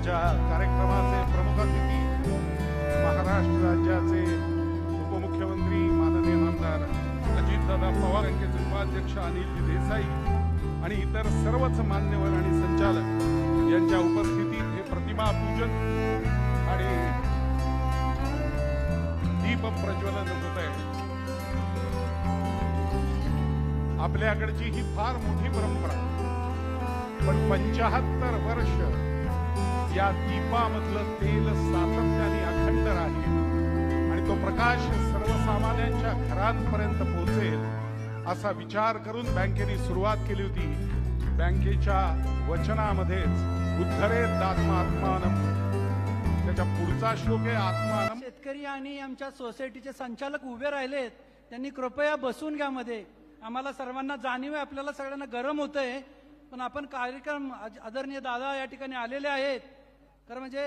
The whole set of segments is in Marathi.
आजच्या कार्यक्रमाचे प्रमुख अतिथी महाराष्ट्र राज्याचे उपमुख्यमंत्री माननीय आमदार अजितदादा पवार, बँकेचे उपाध्यक्ष अनिलजी देसाई आणि इतर सर्वच मान्यवर आणि संचालक यांच्या उपस्थितीत हे प्रतिमा पूजन आणि दीप प्रज्वलन होत आहे। आपल्याकडची ही फार मोठी परंपरा, पण 75 वर्ष या दीपामधलं तेल सातत्याने अखंड राहील आणि तो प्रकाश सर्वसामान्यांच्या घरांपर्यंत पोहोचेल असा विचार करून बँकेने सुरुवात केली होती। बँकेच्या वचनामध्येच उद्धरेत आत्मानम, त्याच्या पुढचा श्लोक आहे आत्मानम। शेतकरी आणि आमच्या सोसायटीचे संचालक उभे राहिलेत, त्यांनी कृपया बसून घ्या मध्ये। आम्हाला सर्वांना जाणीव आहे, आपल्याला सगळ्यांना गरम होतंय, पण आपण कार्यक्रम आदरणीय दादा या ठिकाणी आलेले आहेत, तर म्हणजे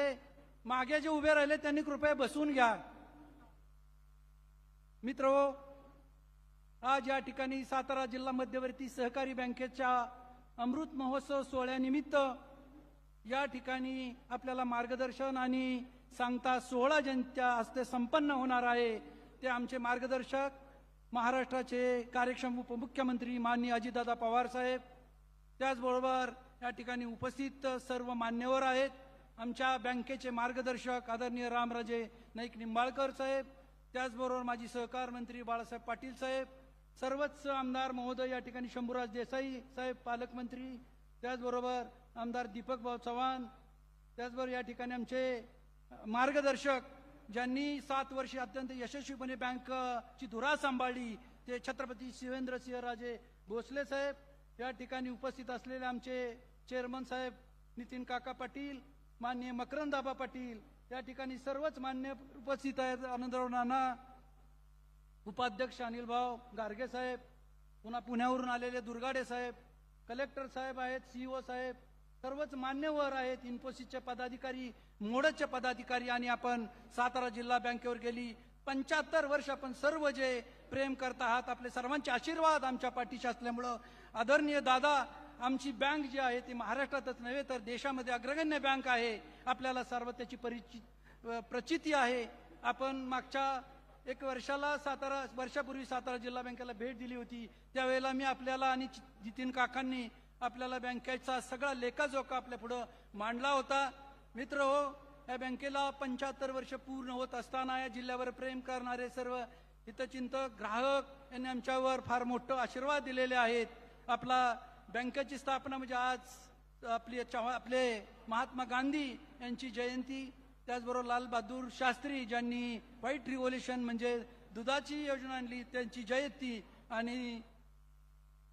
मागे जे उभे राहिले त्यांनी कृपया बसून घ्या। मित्रहो, आज या ठिकाणी सातारा जिल्हा मध्यवर्ती सहकारी बँकेच्या अमृत महोत्सव सोहळ्यानिमित्त या ठिकाणी आपल्याला मार्गदर्शन आणि सांगता सोहळा ज्यांच्या हस्ते संपन्न होणार आहे ते आमचे मार्गदर्शक महाराष्ट्राचे कार्यक्षम उपमुख्यमंत्री माननीय अजितदादा पवार साहेब, त्याचबरोबर या ठिकाणी उपस्थित सर्व मान्यवर आहेत, आमच्या बँकेचे मार्गदर्शक आदरणीय रामराजे नाईक निंबाळकर साहेब, त्याचबरोबर माजी सहकार मंत्री बाळासाहेब पाटील साहेब, सर्वच आमदार महोदय या ठिकाणी शंभूराज देसाई साहेब पालकमंत्री, त्याचबरोबर आमदार दीपक भाऊ चव्हाण, त्याचबरोबर या ठिकाणी आमचे मार्गदर्शक ज्यांनी 7 वर्षे अत्यंत यशस्वीपणे बँकची धुरा सांभाळली ते छत्रपती शिवेंद्रसिंहराजे भोसले साहेब, या ठिकाणी उपस्थित असलेले आमचे चेअरमन साहेब नितीन काका पाटील, माननीय मकरंदाबा पाटील, या ठिकाणी सर्वच मान्य उपस्थित आहेत, आनंदराव नाना, उपाध्यक्ष अनिल भाऊ गार्गे साहेब, पुन्हा पुण्यावरून आलेले दुर्गाडे साहेब, कलेक्टर साहेब आहेत, सीईओ साहेब, सर्वच मान्यवर आहेत, इन्फोसिसचे पदाधिकारी, मोडचे पदाधिकारी, आणि आपण सातारा जिल्हा बँकेवर गेली 75 वर्ष आपण सर्व जे प्रेम करत आहात, आपले सर्वांचे आशीर्वाद आमच्या पाठीशी असल्यामुळं आदरणीय दादा, आमची बँक जी आहे ती महाराष्ट्रातच नव्हे तर देशामध्ये अग्रगण्य बँक आहे, आपल्याला सर्व त्याची प्रचिती आहे। आपण मागच्या 1 वर्षापूर्वी सातारा जिल्हा बँकेला भेट दिली होती, त्यावेळेला मी आपल्याला आणि नितीन काकांनी आपल्याला बँकेचा सगळा लेखाजोखा आपल्या पुढे मांडला होता। मित्र हो, या बँकेला 75 वर्ष पूर्ण होत असताना या जिल्ह्यावर प्रेम करणारे सर्व हितचिंतक ग्राहक यांनी आमच्यावर फार मोठे आशीर्वाद दिलेले आहेत। आपला बँकेची स्थापना म्हणजे आज आपले महात्मा गांधी यांची जयंती, त्याचबरोबर लाल बहादूर शास्त्री ज्यांनी व्हाईट रिव्होल्यूशन म्हणजे दुधाची योजना आणली त्यांची जयंती, आणि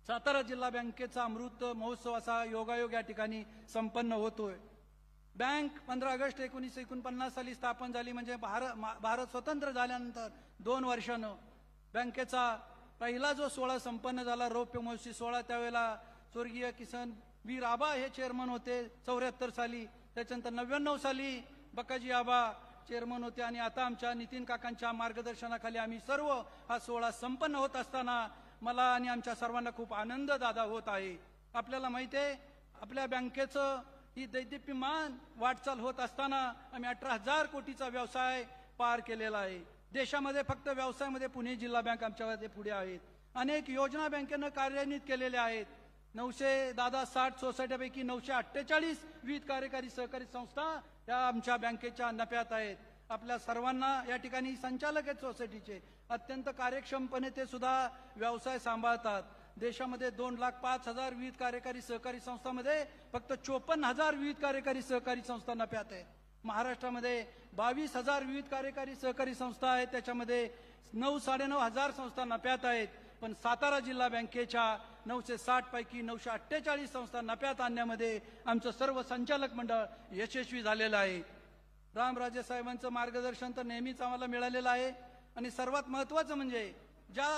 सातारा जिल्हा बँकेचा अमृत महोत्सव असा योगायोग या ठिकाणी संपन्न होतोय। बँक 15 ऑगस्ट 1949 साली स्थापन झाली, म्हणजे भारत स्वतंत्र झाल्यानंतर 2 वर्षानं बँकेचा पहिला जो सोहळा संपन्न झाला रौप्य महोत्सवी सोहळा, त्यावेळेला स्वर्गीय किसन वीर आबा हे चेअरमन होते 74 साली, त्याच्यानंतर 99 साली बकाजी आबा चेअरमन होते, आणि आता आमच्या नितीन काकांच्या मार्गदर्शनाखाली आम्ही सर्व हा सोहळा संपन्न होत असताना मला आणि आमच्या सर्वांना खूप आनंद दादा होत आहे। आपल्याला माहिती आहे आपल्या बँकेचं ही दैदिप्यमान वाटचाल होत असताना आम्ही 18,000 कोटीचा व्यवसाय पार केलेला आहे। देशामध्ये फक्त व्यवसायामध्ये पुणे जिल्हा बँक आमच्या पुढे आहेत। अनेक योजना बँकेनं कार्यान्वित केलेल्या आहेत। 960 सोसायट्यापैकी 948 विविध कार्यकारी सहकारी संस्था या आमच्या बँकेच्या नफ्यात आहेत। आपल्या सर्वांना या ठिकाणी संचालक आहेत सोसायटीचे, अत्यंत कार्यक्षमपणे ते सुद्धा व्यवसाय सांभाळतात। देशामध्ये 2,05,000 विविध कार्यकारी सहकारी संस्थांमध्ये फक्त 54,000 विविध कार्यकारी सहकारी संस्था नफ्यात आहेत। महाराष्ट्रामध्ये 22,000 विविध कार्यकारी सहकारी संस्था आहेत, त्याच्यामध्ये 9,500 संस्था नफ्यात आहेत, पण सातारा जिल्हा बँकेच्या 960 पैकी 948 संस्था नफ्यात आणण्यामध्ये आमचं सर्व संचालक मंडळ यशस्वी झालेलं आहे। रामराजे साहेबांचं मार्गदर्शन तर नेहमीच आम्हाला मिळालेलं आहे, आणि सर्वात महत्त्वाचं म्हणजे ज्या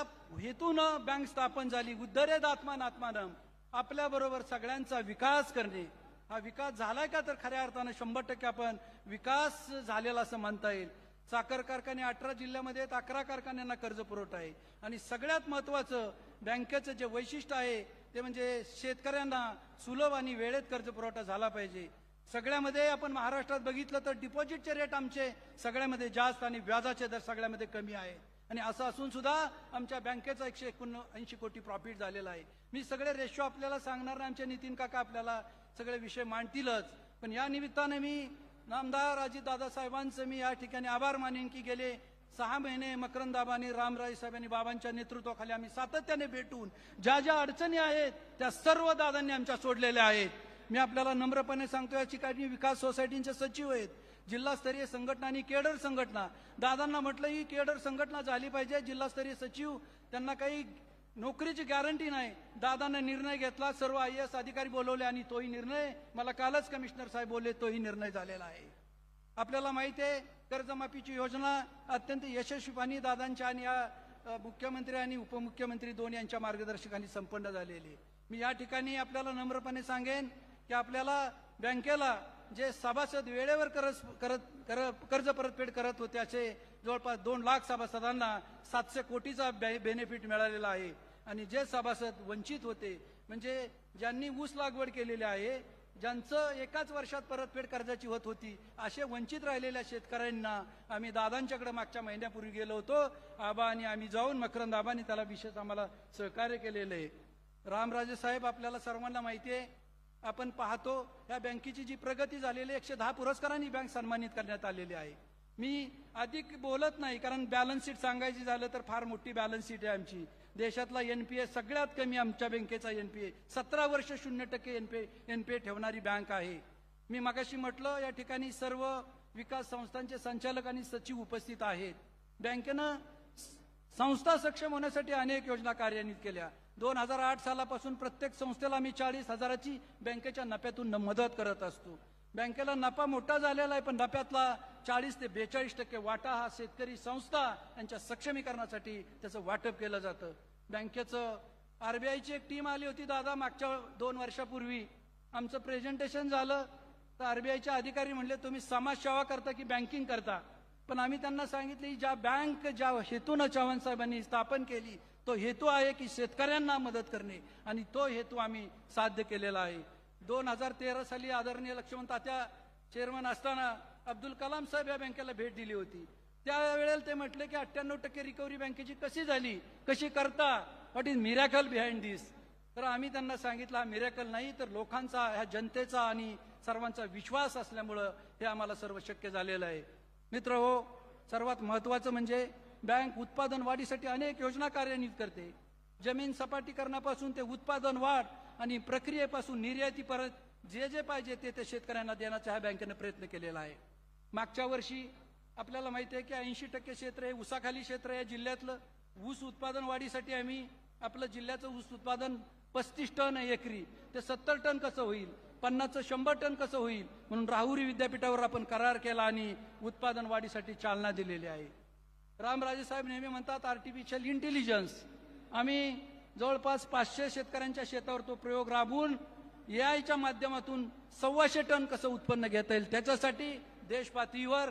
हेतूनं बँक स्थापन झाली, उद्धरेत आत्मानम, आपल्याबरोबर सगळ्यांचा विकास करणे, हा विकास झालाय का तर खऱ्या अर्थानं 100% आपण विकास झालेला असं म्हणता येईल। साखर कारखाने 18 जिल्ह्यामध्ये 11 कारखान्यांना कर्ज पुरवठा आहे, आणि सगळ्यात महत्त्वाचं बँकेचं जे वैशिष्ट्य आहे ते म्हणजे शेतकऱ्यांना सुलभ आणि वेळेत कर्ज पुरवठा झाला पाहिजे। सगळ्यामध्ये आपण महाराष्ट्रात बघितलं तर डिपॉझिटचे रेट आमचे सगळ्यामध्ये जास्त आणि व्याजाचे दर सगळ्यामध्ये कमी आहे. आणि असं असून सुद्धा आमच्या बँकेचा 179 कोटी प्रॉफिट झालेला आहे. मी सगळे रेशो आपल्याला सांगणार नाही, आमचे नितीन काका आपल्याला सगळे विषय मांडतीलच. पण या निमित्ताने मी नामदार अजितदादा साहेबांचं मी या ठिकाणी आभार मानेन की गेले 6 महिने मकरंदाबानी रामराजे साहेबांनी बाबांच्या नेतृत्वाखाली आम्ही सातत्याने भेटून ज्या ज्या अडचणी आहेत त्या सर्व दादांनी आमच्या सोडलेल्या आहेत. मी आपल्याला नम्रपणे सांगतो, या ठिकाणी विकास सोसायटीचे सचिव आहेत, जिल्हास्तरीय संघटना आणि केडर संघटना. दादांना म्हटलं ही केडर संघटना झाली पाहिजे. जिल्हास्तरीय सचिव त्यांना काही नोकरीची गॅरंटी नाही. दादांना निर्णय घेतला, सर्व IAS अधिकारी बोलवले आणि तोही निर्णय मला कालच कमिशनर साहेब बोलले, तोही निर्णय झालेला आहे. आपल्याला माहिती आहे कर्जमाफीची योजना अत्यंत यशस्वीपणे दादांच्या आणि या मुख्यमंत्री आणि उपमुख्यमंत्री दोन यांच्या मार्गदर्शकांनी संपन्न झालेली. मी या ठिकाणी आपल्याला नम्रपणे सांगेन की आपल्याला बँकेला जे सभासद वेळेवर कर्ज परतफेड करत होते असे जवळपास 2 लाख सभासदांना 700 कोटीचा बेनिफिट मिळालेला आहे. आणि जे सभासद वंचित होते म्हणजे ज्यांनी ऊस लागवड केलेली आहे, ज्यांचं एकाच वर्षात परतफेड कर्जाची होत होती, असे वंचित राहिलेल्या शेतकऱ्यांना आम्ही दादांच्याकडे मागच्या महिन्यापूर्वी गेलो होतो. आबा आणि आम्ही जाऊन मकरंद आबांनी त्याला विशेष आम्हाला सहकार्य केलेलं आहे. रामराजे साहेब आपल्याला सर्वांना माहिती आहे, आपण पाहतो या बँकेची जी प्रगती झालेली 110 पुरस्कारांनी बँक सन्मानित करण्यात आलेली आहे. मी अधिक बोलत नाही कारण बॅलन्स शीट सांगायची झालं तर फार मोठी बॅलन्स शीट आहे आमची. देशातला NPA सगळ्यात कमी आमच्या बँकेचा NPA 17 वर्ष 0% NPA ठेवणारी बँक आहे. मी मगाशी म्हटलं या ठिकाणी सर्व विकास संस्थांचे संचालक आणि सचिव उपस्थित आहेत. बँकेनं संस्था सक्षम होण्यासाठी अनेक योजना कार्यान्वित केल्या. 2008 सालापासून प्रत्येक संस्थेला आम्ही 40,000ची बँकेच्या नफ्यातून मदत करत असतो. बँकेला नफा मोठा झालेला आहे, पण नफ्यातला 40 ते 42% वाटा हा शेतकरी संस्था यांच्या सक्षमीकरणासाठी त्याचं वाटप केलं जातं. बँकेचं RBIची एक टीम आली होती दादा मागच्या 2 वर्षापूर्वी. आमचं प्रेझेंटेशन झालं तर RBIचे अधिकारी म्हणले तुम्ही समाजसेवा करता की बँकिंग करता. पण आम्ही त्यांना सांगितले ज्या बँक ज्या हेतून चव्हाण साहेबांनी स्थापन केली तो हेतू आहे की शेतकऱ्यांना मदत करणे, आणि तो हेतू आम्ही साध्य केलेला आहे. 2013 साली आदरणीय लक्ष्मण तात्या चेअरमन असताना अब्दुल कलाम साहेब या बँकेला भेट दिली होती. त्यावेळेला ते म्हटले की 98% रिकव्हरी बँकेची कशी झाली, कशी करता, व्हॉट इज मिरॅकल बिहाइंड दिस. तर आम्ही त्यांना सांगितलं हा मिरॅकल नाही तर लोकांचा, ह्या जनतेचा आणि सर्वांचा विश्वास असल्यामुळं हे आम्हाला सर्व शक्य झालेलं आहे. मित्र हो, सर्वात महत्वाचं म्हणजे बँक उत्पादन वाढीसाठी अनेक योजना कार्यान्वित करते. जमीन सपाटीकरणापासून ते उत्पादन वाढ आणि प्रक्रियेपासून निर्यातीपर्यंत जे जे पाहिजे ते शेतकऱ्यांना देण्याचा ह्या बँकेने प्रयत्न केलेला आहे. मागच्या वर्षी आपल्याला माहिती आहे की 80% क्षेत्र हे ऊसाखाली क्षेत्र आहे जिल्ह्यातलं. ऊस उत्पादन वाढीसाठी आम्ही आपलं जिल्ह्याचं ऊस उत्पादन 35 टन आहे एकरी, ते 70 टन कसं होईल, 50चं 100 टन कसं होईल, म्हणून राहुरी विद्यापीठावर आपण करार केला आणि उत्पादन वाढीसाठी चालना दिलेली आहे. रामराजे साहेब नेहमी म्हणतात आर्टिफिशियल इंटेलिजन्स. आम्ही जवळपास 500 शेतकऱ्यांच्या शेतावर तो प्रयोग राबवून AIच्या माध्यमातून 125 टन कसं उत्पन्न घेता येईल त्याच्यासाठी देश पातळीवर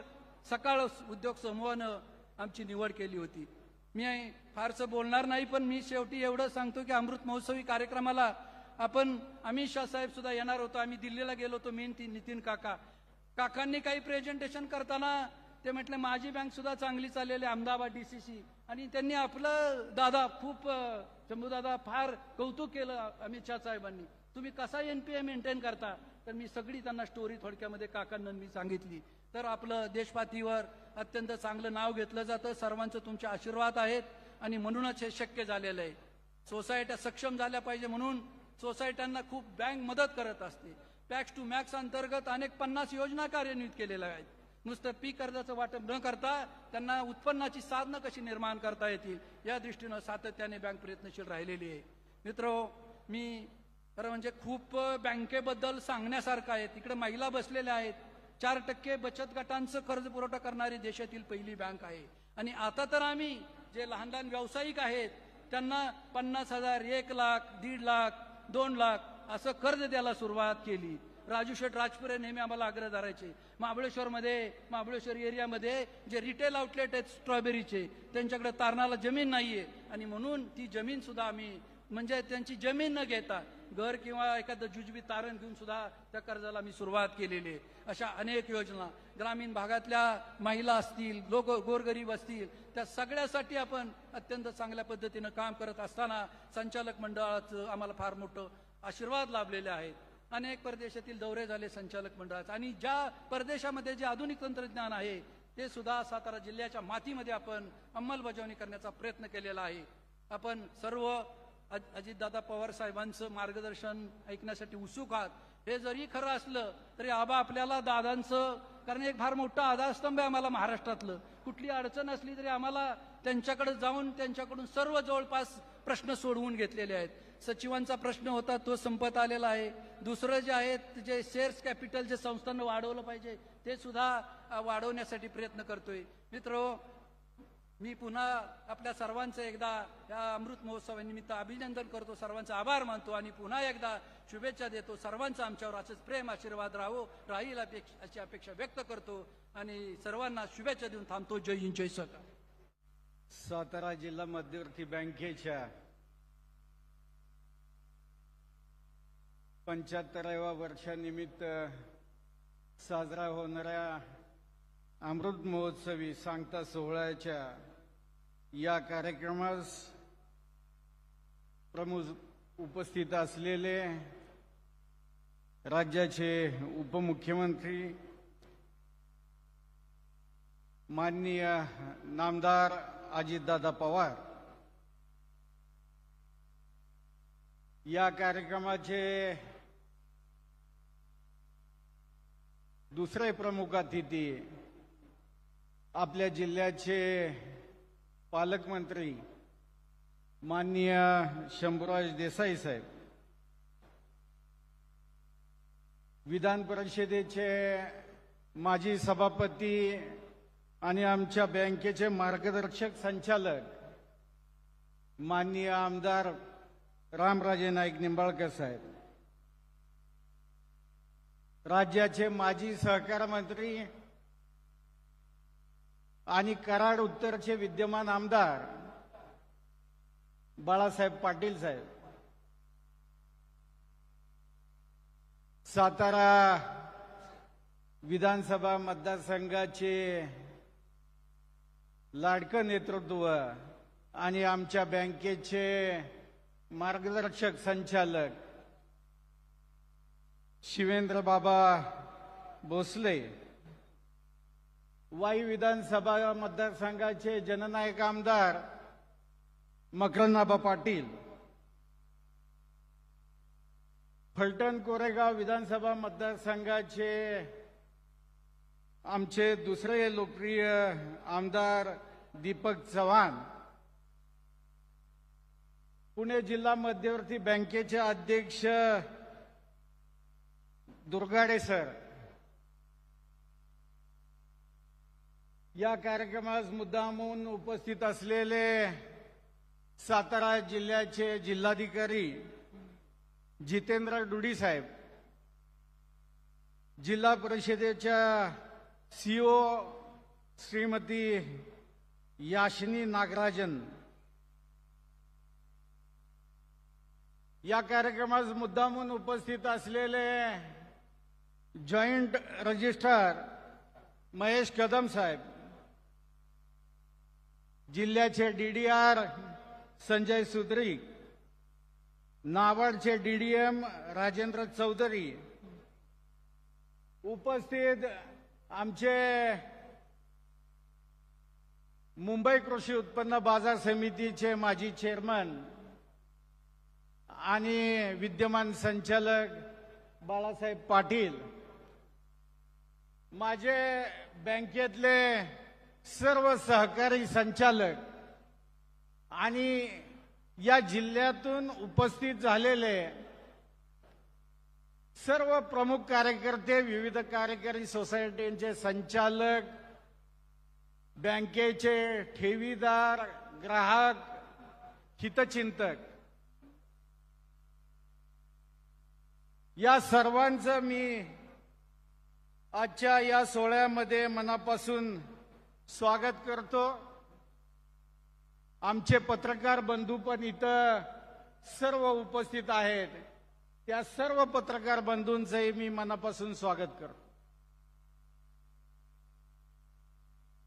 सकाळ उद्योग समूहानं आमची निवड केली होती. मी फारसं बोलणार नाही, पण मी शेवटी एवढं सांगतो की अमृत महोत्सवी कार्यक्रमाला आपण अमित शाह साहेब सुद्धा येणार होतो. आम्ही दिल्लीला गेलो होतो, मी नितीन काकांनी काही प्रेझेंटेशन करताना ते म्हटले माझी बँक सुद्धा चांगली चाललेली अहमदाबाद DCC, आणि त्यांनी आपलं दादा खूप शंभूदादा फार कौतुक केलं अमित शाह साहेबांनी, तुम्ही कसा NPA मेंटेन करता. तर मी सगळी त्यांना स्टोरी थोडक्यामध्ये काकांना मी सांगितली. तर आपलं देशपातळीवर अत्यंत चांगलं नाव घेतलं जातं. सर्वांचं तुमचे आशीर्वाद आहेत आणि म्हणूनच हे शक्य झालेलं आहे. सोसायट्या सक्षम झाल्या पाहिजे म्हणून सोसायट्यांना खूप बँक मदत करत असते. पॅक्स टू मॅक्स अंतर्गत अनेक 50 योजना कार्यान्वित केलेल्या आहेत. नुसतं पीक कर्जाचं वाटप न करता त्यांना उत्पन्नाची साधनं कशी निर्माण करता येतील या दृष्टीनं सातत्याने बँक प्रयत्नशील राहिलेली आहे. मित्र, मी खरं म्हणजे खूप बँकेबद्दल सांगण्यासारखं आहे. तिकडे महिला बसलेल्या आहेत. 4% बचत गटांचं कर्ज पुरवठा करणारी देशातील पहिली बँक आहे. आणि आता तर आम्ही जे लहान लहान व्यावसायिक आहेत त्यांना 50,000, 1 लाख, 1.5 लाख, 2 लाख असं कर्ज द्यायला सुरुवात केली. राजू शेठ राजपुरे नेहमी आम्हाला आग्रह धरायचे. महाबळेश्वर एरियामध्ये जे रिटेल आउटलेट आहेत स्ट्रॉबेरीचे त्यांच्याकडे तारणाला जमीन नाहीये, आणि म्हणून ती जमीन सुद्धा आम्ही म्हणजे त्यांची जमीन न घेता घर किंवा एखादं जुजबी तारण घेऊन सुद्धा त्या कर्जाला मी सुरुवात केलेली आहे. अशा अनेक योजना ग्रामीण भागातल्या महिला असतील, लोक गोरगरीब असतील, त्या सगळ्यासाठी आपण अत्यंत चांगल्या पद्धतीनं काम करत असताना संचालक मंडळाचं आम्हाला फार मोठं आशीर्वाद लाभलेले आहेत. अनेक परदेशातील दौरे झाले संचालक मंडळाचे आणि ज्या परदेशामध्ये जे आधुनिक तंत्रज्ञान आहे ते सुद्धा सातारा जिल्ह्याच्या मातीमध्ये आपण अंमलबजावणी करण्याचा प्रयत्न केलेला आहे. आपण सर्व अजितदादा पवार साहेबांचं मार्गदर्शन ऐकण्यासाठी उत्सुक आहात. हे जरी खरं असलं तरी आबा आपल्याला दादांचं, कारण एक फार मोठा आधारस्तंभ आहे आम्हाला महाराष्ट्रातलं. कुठली अडचण असली तरी आम्हाला त्यांच्याकडे जाऊन त्यांच्याकडून सर्व जवळपास प्रश्न सोडवून घेतलेले आहेत. सचिवांचा प्रश्न होता तो संपत आलेला आहे. दुसरं जे आहे जे शेअर्स कॅपिटल जे संस्थांना वाढवलं पाहिजे ते सुद्धा वाढवण्यासाठी प्रयत्न करतोय. मित्र, मी पुन्हा आपल्या सर्वांचं एकदा या अमृत महोत्सवानिमित्त अभिनंदन करतो, सर्वांचा आभार मानतो आणि पुन्हा एकदा शुभेच्छा देतो. सर्वांचा आमच्यावर असंच प्रेम आशीर्वाद राहील अशी अपेक्षा व्यक्त करतो आणि सर्वांना शुभेच्छा देऊन थांबतो. जय हिंद, जय सरकार. सातारा जिल्हा मध्यवर्ती बँकेच्या 75व्या वर्षानिमित्त साजरा होणाऱ्या अमृत महोत्सवी सांगता सोहळ्याच्या या कार्यक्रमास प्रमुख उपस्थित असलेले राज्याचे उपमुख्यमंत्री माननीय नामदार अजितदादा पवार, या कार्यक्रमाचे दुसरे प्रमुख अतिथी आपल्या जिल्ह्याचे पालकमंत्री माननीय शंभूराज देसाई साहेब, विधान परिषदेचे माजी सभापती आणि आमच्या बँकेचे मार्गदर्शक संचालक माननीय आमदार रामराजे नाईक निंबाळकर साहेब, राज्याचे माजी सहकार मंत्री आणि कराड उत्तरचे विद्यमान आमदार बाळासाहेब पाटील साहेब, सातारा विधानसभा मतदारसंघाचे लाडकं नेतृत्व आणि आमच्या बँकेचे मार्गदर्शक संचालक शिवेंद्र बाबा भोसले, वाई विधानसभा मतदारसंघाचे जननायक आमदार मकरंदाबा पाटील, फलटण कोरेगाव विधानसभा मतदारसंघाचे आमचे दुसरे लोकप्रिय आमदार दीपक चव्हाण, पुणे जिल्हा मध्यवर्ती बँकेचे अध्यक्ष दुर्गाडे सर, या कार्यक्रमास मुद्दामून उपस्थित असलेले सातारा जिल्ह्याचे जिल्हाधिकारी जितेंद्र डुडी साहेब, जिल्हा परिषदेच्या सीओ श्रीमती याशिनी नागराजन, या कार्यक्रमास मुद्दामून उपस्थित असलेले जॉईंट रजिस्ट्रार महेश कदम साहेब, जिल्ह्याचे डीडीआर संजय सुद्री, नाबार्डचे डीडीएम राजेंद्र चौधरी, उपस्थित आमचे मुंबई कृषी उत्पन्न बाजार समितीचे माजी चेअरमन आणि विद्यमान संचालक बाळासाहेब पाटील, माझे बँकेतले सर्व सहकारी संचालक आणि या जिल्ह्यातून उपस्थित झालेले सर्व प्रमुख कार्यकर्ते, विविध कार्यकारी सोसायटीचे संचालक, बँकेचे ठेवीदार, ग्राहक, हितचिंतक, या सर्वांचं मी आजच्या या सोहळ्यामध्ये मनापासून स्वागत करतो. आमचे पत्रकार बंधू पण इथं सर्व उपस्थित आहेत. त्या सर्व पत्रकार बंधूंचंही मी मनापासून स्वागत करतो.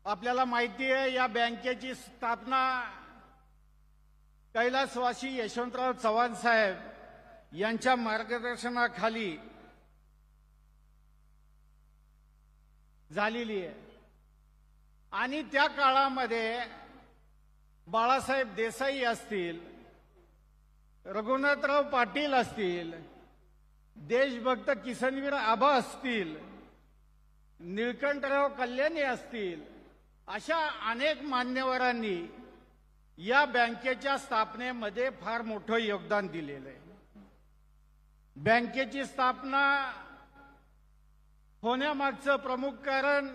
आपल्याला माहिती आहे या बँकेची स्थापना कैलासवासी यशवंतराव चव्हाण साहेब यांच्या मार्गदर्शनाखाली झालेली आहे आणि त्या काळामध्ये बाळासाहेब देसाई असतील, रघुनाथराव पाटील असतील, देशभक्त किसनवीर आबा असतील, निळकंठराव कल्याणी असतील, अशा अनेक मान्यवरांनी या बँकेच्या स्थापनेमध्ये फार मोठं योगदान दिलेलं आहे. बँकेची स्थापना होण्यामागचं प्रमुख कारण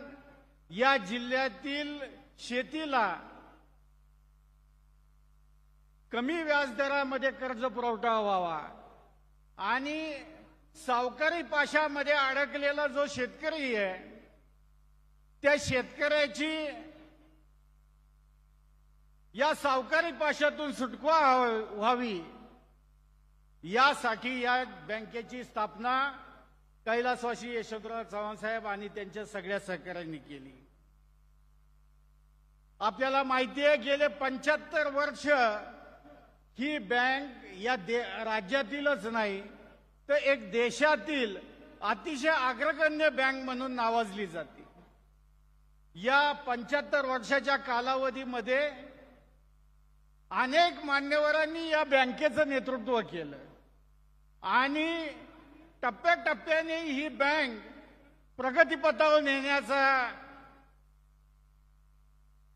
या जिल्ह्यातील शेतीला कमी व्याजदरामध्ये कर्ज पुरवठा व्हावा आणि सावकारी पाशामध्ये अडकलेला जो शेतकरी आहे त्या शेतकऱ्याची या सावकारी पाशातून सुटका व्हावी यासाठी या बँकेची स्थापना कैलासवासी यशवंतराव चव्हाण साहेब आणि त्यांच्या सगळ्या सहकाऱ्यांनी केली. आपल्याला माहिती आहे गेले 75 वर्ष ही बँक या राज्यातीलच नाही तर एक देशातील अतिशय अग्रगण्य बँक म्हणून नावाजली जाते. या 75 वर्षाच्या कालावधीमध्ये अनेक मान्यवरांनी या बँकेचं नेतृत्व केलं आणि टप्प्याटप्प्याने ही बँक प्रगतीपथावर नेण्याचा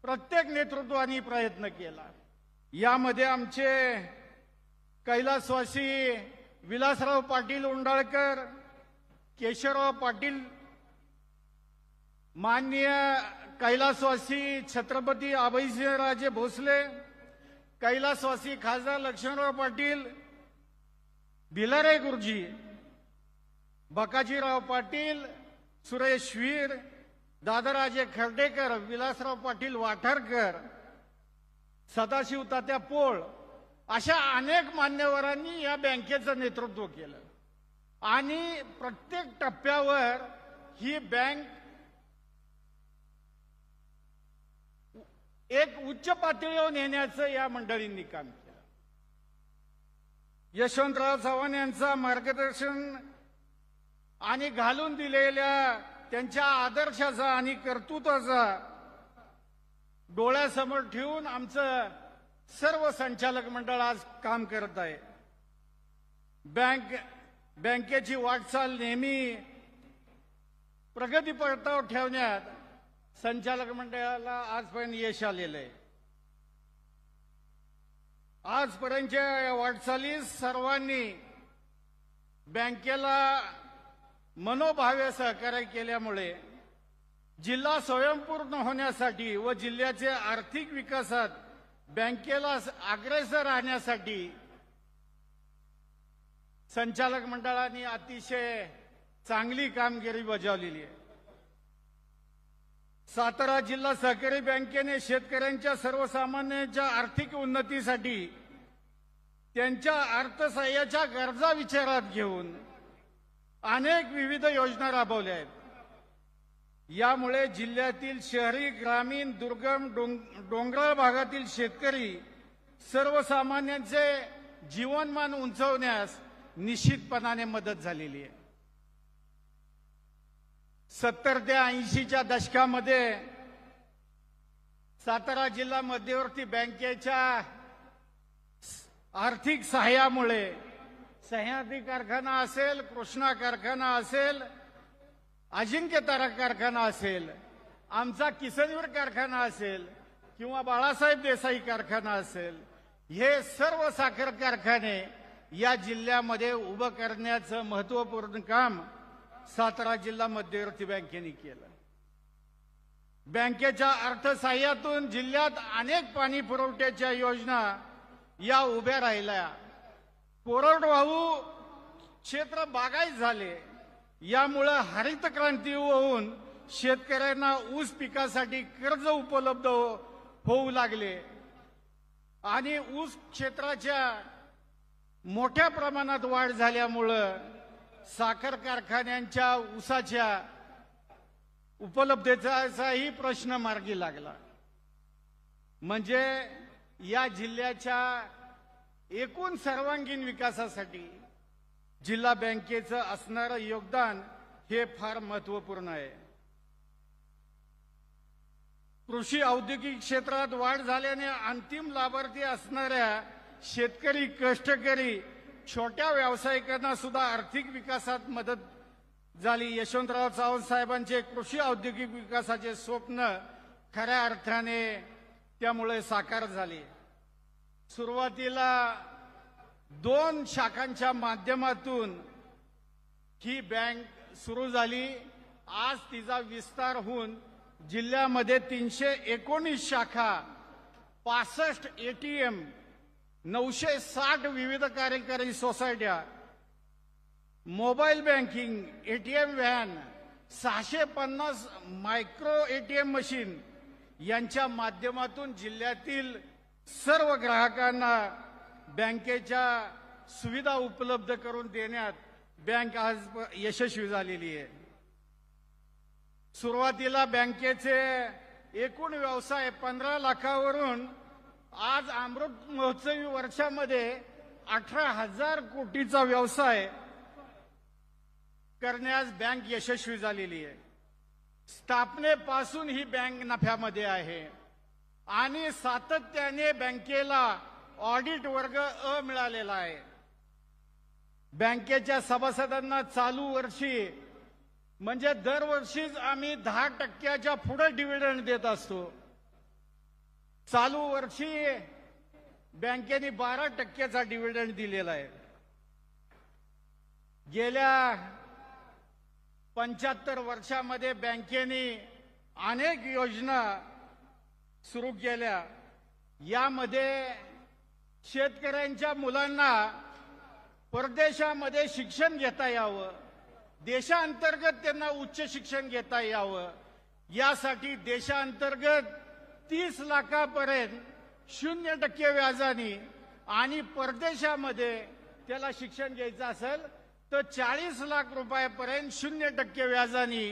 प्रत्येक नेतृत्वाने प्रयत्न केला. यामध्ये आमचे कैलासवासी विलासराव पाटील उंडाळकर, केशवराव पाटील, माननीय कैलासवासी छत्रपती अभयसिंहराजे भोसले, कैलासवासी खासदार लक्ष्मणराव पाटील, भिलारे गुरुजी, बकाजीराव पाटील, सुरेश वीर, दादाराजे खर्डेकर, विलासराव पाटील वाठारकर, सदाशिव तात्या पोळ अशा अनेक मान्यवरांनी या बँकेचं नेतृत्व केलं आणि प्रत्येक टप्प्यावर ही बँक एक उच्च पातळीवर नेण्याचं या मंडळींनी काम केलं. यशवंतराव चव्हाण यांचा मार्गदर्शन आणि घालून दिलेल्या त्यांच्या आदर्शाचा आणि कर्तृत्वाचा डोळ्यासमोर ठेवून आमचं सर्व संचालक मंडळ आज काम करत आहे. बँकेची वाटचाल नेहमी प्रगतीपथावर ठेवण्यात संचालक मंडळाला आजपर्यंत यश आलेलं आहे. आजपर्यंतच्या या वाटचालीत सर्वांनी बँकेला मनोभावे सहकार्य केल्यामुळे जिल्हा स्वयंपूर्ण होण्यासाठी व जिल्ह्याच्या आर्थिक विकासात बँकेला अग्रेसर राहण्यासाठी संचालक मंडळाने अतिशय चांगली कामगिरी बजावलेली आहे. सातारा जिल्हा सहकारी बँकेने शेतकऱ्यांच्या सर्वसामान्यांच्या आर्थिक उन्नतीसाठी त्यांच्या अर्थसहाय्याच्या गरजा विचारात घेऊन अनेक विविध योजना राबवल्या आहेत. यामुळे जिल्ह्यातील शहरी, ग्रामीण, दुर्गम, डोंगराळ भागातील शेतकरी सर्वसामान्यांचे जीवनमान उंचावण्यास निश्चितपणाने मदत झालेली आहे. 70 ते 80च्या दशकामध्ये सातारा जिल्हा मध्यवर्ती बँकेच्या आर्थिक सहाय्यामुळे सह्याद्री कारखाना असेल, कृष्णा कारखाना असेल, अजिंक्य तारा कारखाना असेल, आमचा किसनवीर कारखाना असेल किंवा बाळासाहेब देसाई कारखाना असेल, हे सर्व साखर कारखाने या जिल्ह्यामध्ये उभं करण्याचं महत्वपूर्ण काम सातारा जिल्हा मध्यवर्ती बँकेने केलं. बँकेच्या अर्थसहाय्यातून जिल्ह्यात अनेक पाणी पुरवठ्याच्या योजना या उभ्या राहिल्या. कोरडवाहू क्षेत्र बागायत झाले. यामुळे हरित क्रांती होऊन शेतकऱ्यांना ऊस पिकासाठी कर्ज उपलब्ध होऊ लागले आणि ऊस क्षेत्राच्या मोठ्या प्रमाणात वाढ झाल्यामुळं साखर कारखान्यांच्या ऊसाच्या उपलब्धतेचाही प्रश्न मार्गी लागला. म्हणजे या जिल्ह्याच्या एकूण सर्वांगीण विकासासाठी जिल्हा बँकेचं असणारं योगदान हे फार महत्वपूर्ण आहे. कृषी औद्योगिक क्षेत्रात वाढ झाल्याने अंतिम लाभार्थी असणाऱ्या शेतकरी, कष्टकरी, छोट्या व्यावसायिकांना सुद्धा आर्थिक विकासात मदत झाली. यशवंतराव चव्हाण साहेबांचे कृषी औद्योगिक विकासाचे स्वप्न खऱ्या अर्थाने त्यामुळे साकार झाले. सुरुवातीला 2 शाखांच्या माध्यमातून ही बँक सुरू झाली. आज तिचा विस्तार होऊन जिल्ह्यामध्ये 319 शाखा, 65 ATM, 960 विविध कार्यकारी सोसायट्या, mobile banking, ATM van, 650 micro ATM machine यांच्या माध्यमातून जिल्ह्यातील सर्व ग्राहकांना बँकेच्या सुविधा उपलब्ध करून देण्यात बँक आज यशस्वी झालेली आहे. सुरुवातीला बँकेचे एकूण व्यवसाय 15 लाखावरून आज अमृत महोत्सवी वर्षामध्ये 18,000 कोटीचा व्यवसाय करण्यास बँक यशस्वी झालेली आहे. स्थापनेपासून ही बँक नफ्यामध्ये आहे आणि सातत्याने बँकेला ऑडिट वर्ग अ मिळालेला आहे. बँकेच्या सभासदांना चालू वर्षी म्हणजे दरवर्षीच आम्ही 10% पुढे डिव्हिडंड देत असतो. चालू वर्षी बँकेने 12% डिव्हिडंड दिलेला आहे. गेल्या 75 वर्षामध्ये बँकेने अनेक योजना सुरू केल्या. यामध्ये शेतकऱ्यांच्या मुलांना परदेशामध्ये शिक्षण घेता यावं, देशांतर्गत त्यांना उच्च शिक्षण घेता यावं, यासाठी देशांतर्गत 30 लाखापर्यंत 0% व्याजाने आणि परदेशामध्ये त्याला शिक्षण घ्यायचं असेल तर 40 लाख रुपयापर्यंत 0% व्याजाने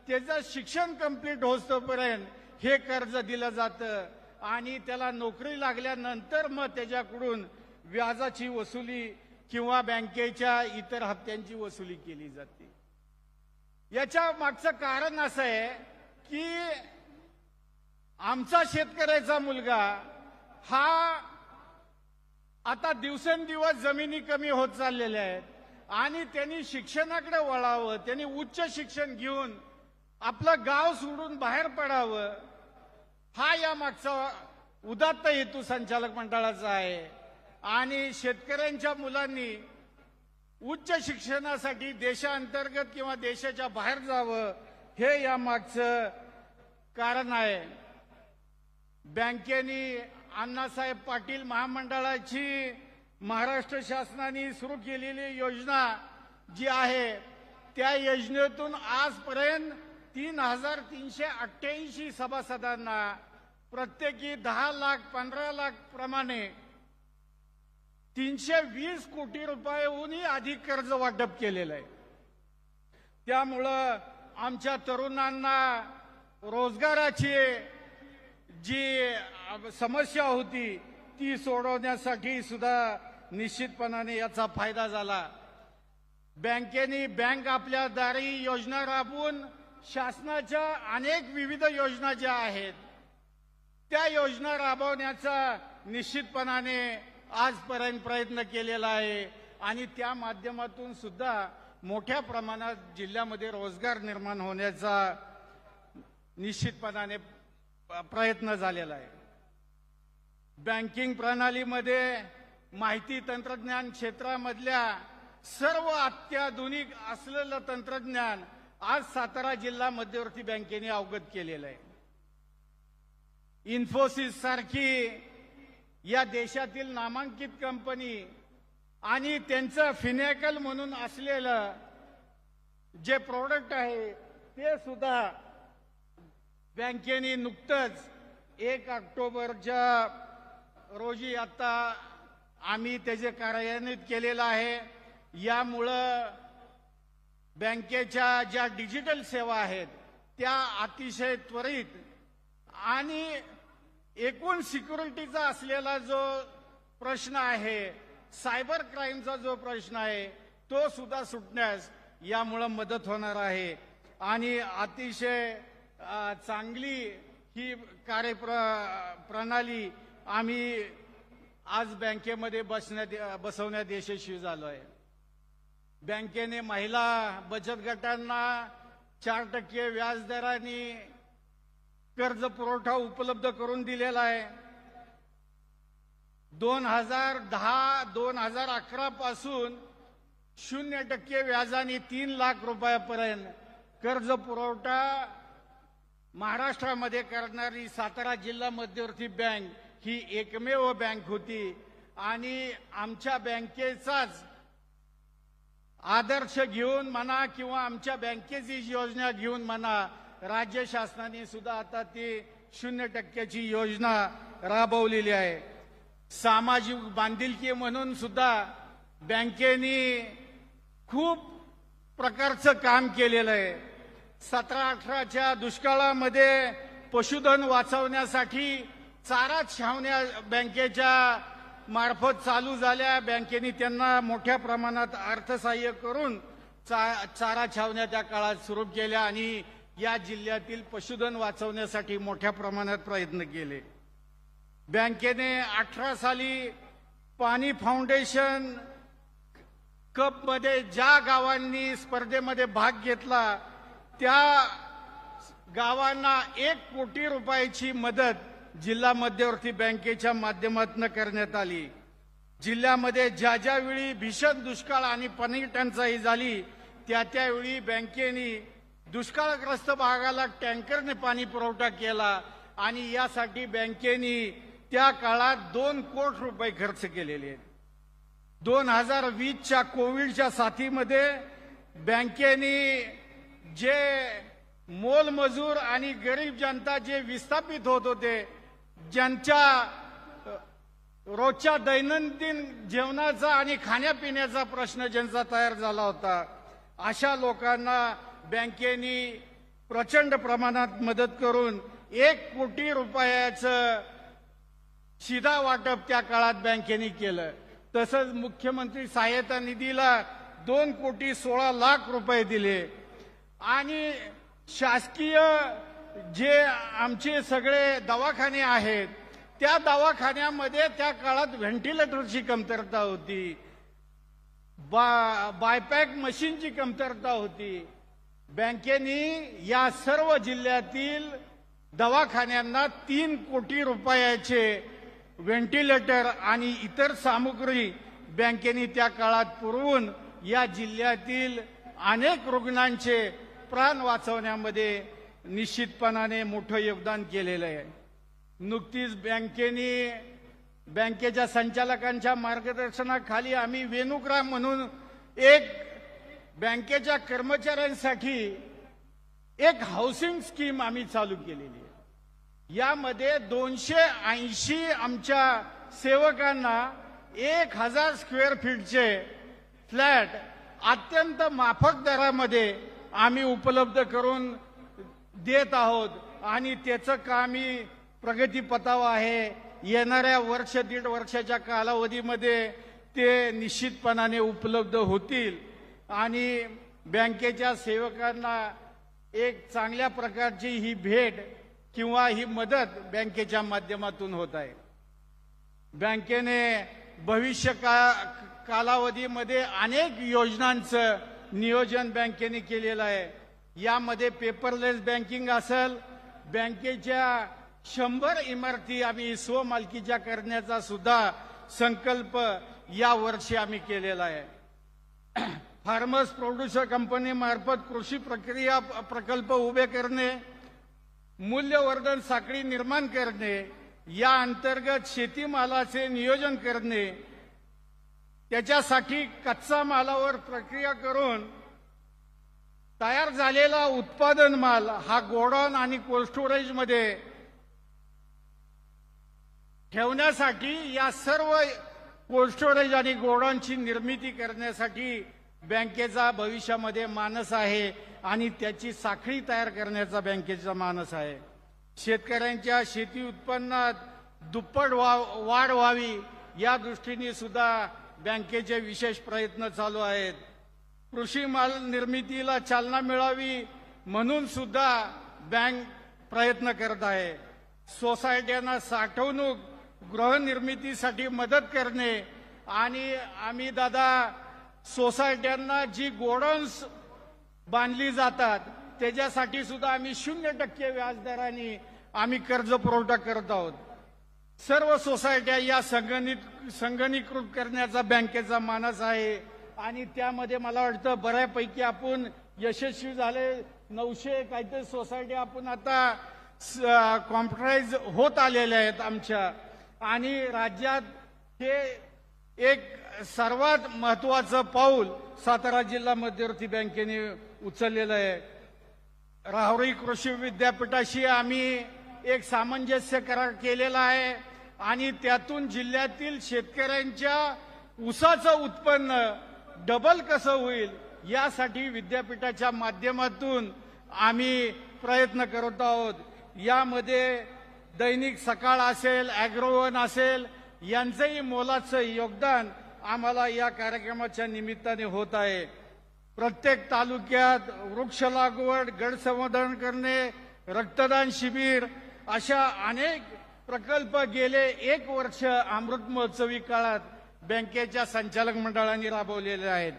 त्याचं शिक्षण कंप्लीट होईपर्यंत हे कर्ज दिलं जातं आणि त्याला नोकरी लागल्यानंतर मग त्याच्याकडून व्याजाची वसुली किंवा बँकेच्या इतर हप्त्यांची वसुली केली जाते. याच्या मागचं कारण असं आहे की आमचा शेतकऱ्याचा मुलगा हा आता दिवसेंदिवस जमिनी कमी होत चाललेल्या आहेत आणि त्यांनी शिक्षणाकडे वळावं, त्यांनी उच्च शिक्षण घेऊन आपलं गाव सोडून बाहेर पडावं, हा या मागचा उदात्त हेतू संचालक मंडळाचा आहे. आणि शेतकऱ्यांच्या मुलांनी उच्च शिक्षणासाठी देशांतर्गत किंवा देशाच्या बाहेर जावं हे या मागचं कारण आहे. बँकेने अण्णासाहेब पाटील महामंडळाची महाराष्ट्र शासनाने सुरू केलेली योजना जी आहे त्या योजनेतून आजपर्यंत 3,388 सभासदांना प्रत्येकी 10 लाख 15 लाख प्रमाणे 320 कोटी रुपयाहूनही अधिक कर्ज वाटप केलेलं आहे. त्यामुळं आमच्या तरुणांना रोजगाराची जी समस्या होती ती सोडवण्यासाठी सुद्धा निश्चितपणाने याचा फायदा झाला. बँकेने बँक आपल्या दारी योजना राबवून शासनाच्या अनेक विविध योजना ज्या आहेत त्या योजना राबवण्याचा निश्चितपणाने आजपर्यंत प्रयत्न केलेला आहे आणि त्या माध्यमातून सुद्धा मोठ्या प्रमाणात जिल्ह्यामध्ये रोजगार निर्माण होण्याचा निश्चितपणाने प्रयत्न झालेला आहे. बँकिंग प्रणालीमध्ये माहिती तंत्रज्ञान क्षेत्रामधल्या सर्व अत्याधुनिक असलेलं तंत्रज्ञान आज सातारा जिल्हा मध्यवर्ती बँकेने अवगत केलेलं आहे. इन्फोसिस सारखी या देशातील नामांकित कंपनी आणि त्यांचं फिनॅकल म्हणून असलेलं जे प्रोडक्ट आहे ते सुद्धा बँकेने नुकतंच 1 ऑक्टोबरच्या रोजी आता आम्ही त्याचे कार्यान्वित केलेलं आहे. यामुळं बँकेच्या ज्या डिजिटल सेवा आहेत त्या अतिशय त्वरित आणि एकूण सिक्युरिटीचा असलेला जो प्रश्न आहे, सायबर क्राईमचा जो प्रश्न आहे, तो सुद्धा सुटण्यास यामुळं मदत होणार आहे. आणि अतिशय चांगली ही कार्यप्रणाली आम्ही आज बँकेमध्ये बसवण्यात यशस्वी झालो आहे. बँकेने महिला बचत गटांना 4% व्याजदराने कर्ज पुरवठा उपलब्ध करून दिलेला आहे. 2010-2011 पासून 0% व्याजाने 3 लाख रुपयापर्यंत कर्ज पुरवठा महाराष्ट्रामध्ये करणारी सातारा जिल्हा मध्यवर्ती बँक ही एकमेव बँक होती. आणि आमच्या बँकेचाच आदर्श घेऊन म्हणा किंवा आमच्या बँकेची योजना घेऊन म्हणा, राज्य शासनाने सुद्धा आता ती 0% योजना राबवलेली आहे. सामाजिक बांधिलकी म्हणून सुद्धा बँकेने खूप प्रकारचं काम केलेलं आहे. 17-18च्या दुष्काळामध्ये पशुधन वाचवण्यासाठी चारा छावण्या बँकेच्या मार्फत चालू झाल्या. बँकेने त्यांना मोठ्या प्रमाणात अर्थसहाय्य करून चारा छावण्या त्या काळात सुरू केल्या आणि या जिल्ह्यातील पशुधन वाचवण्यासाठी मोठ्या प्रमाणात प्रयत्न केले. बँकेने 18 साली पाणी फाउंडेशन कपमध्ये ज्या गावांनी स्पर्धेमध्ये भाग घेतला त्या गावांना 1 कोटी रुपयाची मदत जिल्हा मध्यवर्ती बँकेच्या माध्यमातून करण्यात आली. जिल्ह्यामध्ये ज्या ज्यावेळी भीषण दुष्काळ आणि पाणी टंचाई झाली त्यावेळी बँकेने दुष्काळग्रस्त भागाला टँकरने पाणी पुरवठा केला आणि यासाठी बँकेने त्या काळात 2 कोटी रुपये खर्च केलेले आहेत. 2020च्या कोविडच्या साथीमध्ये बँकेने जे मोलमजूर आणि गरीब जनता जे विस्थापित होत होते, ज्यांच्या रोजच्या दैनंदिन जेवणाचा आणि खाण्यापिण्याचा प्रश्न ज्यांचा तयार झाला होता, अशा लोकांना बँकेने प्रचंड प्रमाणात मदत करून 1 कोटी रुपयाचं सीधा वाटप त्या काळात बँकेने केलं. तसंच मुख्यमंत्री सहाय्यता निधीला 2,16,00,000 रुपये दिले. आणि शासकीय जे आमचे सगळे दवाखाने आहेत त्या दवाखान्यामध्ये त्या काळात व्हेंटिलेटरची कमतरता होती, बायपॅक मशीनची कमतरता होती. बँकेने या सर्व जिल्ह्यातील दवाखान्यांना 3 कोटी रुपयाचे व्हेंटिलेटर आणि इतर सामुग्री बँकेने त्या काळात पुरवून या जिल्ह्यातील अनेक रुग्णांचे प्राण वाचवण्यामध्ये निश्चितपणाने मोठं योगदान केलेलं आहे. नुकतीच बँकेच्या संचालकांच्या मार्गदर्शनाखाली आम्ही वेणुग्राम म्हणून एक बँकेच्या कर्मचाऱ्यांसाठी एक हाऊसिंग स्कीम आम्ही चालू केलेली आहे. यामध्ये 280 आमच्या सेवकांना 1000 स्क्वेअर फीटचे फ्लॅट अत्यंत माफक दरामध्ये आम्ही उपलब्ध करून देत आहोत आणि त्याचं कामही प्रगतीपथावर आहे. येणाऱ्या 1-1.5 वर्षाच्या कालावधीमध्ये ते निश्चितपणाने उपलब्ध होतील आणि बँकेच्या सेवकांना एक चांगल्या प्रकारची ही भेट किंवा ही मदत बँकेच्या माध्यमातून होत आहे. बँकेने भविष्य कालावधीमध्ये अनेक योजनांचं नियोजन बँकेने केलेलं आहे. यामध्ये पेपरलेस बँकिंग असेल, बँकेच्या 100 इमारती आम्ही स्वमालकीच्या करण्याचा सुद्धा संकल्प या वर्षी आम्ही केलेला आहे. फार्मर्स प्रोड्युसर कंपनी मार्फत कृषी प्रक्रिया प्रकल्प उभे करणे, मूल्यवर्धन साखळी निर्माण करणे, या अंतर्गत शेतीमालाचे नियोजन करणे, त्याच्यासाठी कच्चा मालावर प्रक्रिया करून तयार झालेला उत्पादन माल हा गोडाऊन आणि कोल्ड स्टोरेजमध्ये ठेवण्यासाठी या सर्व कोल्ड स्टोरेज आणि गोडाऊनची निर्मिती करण्यासाठी बँकेचा भविष्यामध्ये मानस आहे आणि त्याची साखळी तयार करण्याचा बँकेचा मानस आहे. शेतकऱ्यांच्या शेती उत्पन्नात दुप्पट वाढ व्हावी या दृष्टीने सुद्धा बँकेचे विशेष प्रयत्न चालू आहेत. कृषी माल निर्मितीला चालना मिळावी म्हणून सुद्धा बँक प्रयत्न करत आहे. सोसायट्यांना साठवणूक गृहनिर्मितीसाठी मदत करणे आणि आम्ही दादा सोसायट्यांना जी गोडाऊन्स बांधली जातात त्याच्यासाठी सुद्धा आम्ही 0% व्याजदराने आम्ही कर्ज पुरवठा करत आहोत. सर्व सोसायट्या या संगणीकृत करण्याचा बँकेचा मानस आहे आणि त्यामध्ये मला वाटतं बऱ्यापैकी आपण यशस्वी झाले. 900 काहीतरी सोसायटी आपण आता कॉम्प्युटराइज होत आलेल्या आहेत आमच्या. आणि राज्यात हे एक सर्वात महत्वाचं पाऊल सातारा जिल्हा मध्यवर्ती बँकेने उचललेलं आहे. राहुरी कृषी विद्यापीठाशी आम्ही एक सामंजस्य करार केलेला आहे आणि त्यातून जिल्ह्यातील शेतकऱ्यांच्या ऊसाचं उत्पन्न डबल कसं होईल यासाठी विद्यापीठाच्या माध्यमातून आम्ही प्रयत्न करत आहोत. यामध्ये दैनिक सकाळ असेल, अॅग्रोवन असेल यांचंही मोलाचं योगदान आम्हाला या कार्यक्रमाच्या निमित्ताने होत आहे. प्रत्येक तालुक्यात वृक्ष लागवड, गड संवर्धन करणे, रक्तदान शिबिर अशा अनेक प्रकल्प गेले 1 वर्ष अमृत महोत्सवी काळात बँकेच्या संचालक मंडळाने राबवलेले आहेत.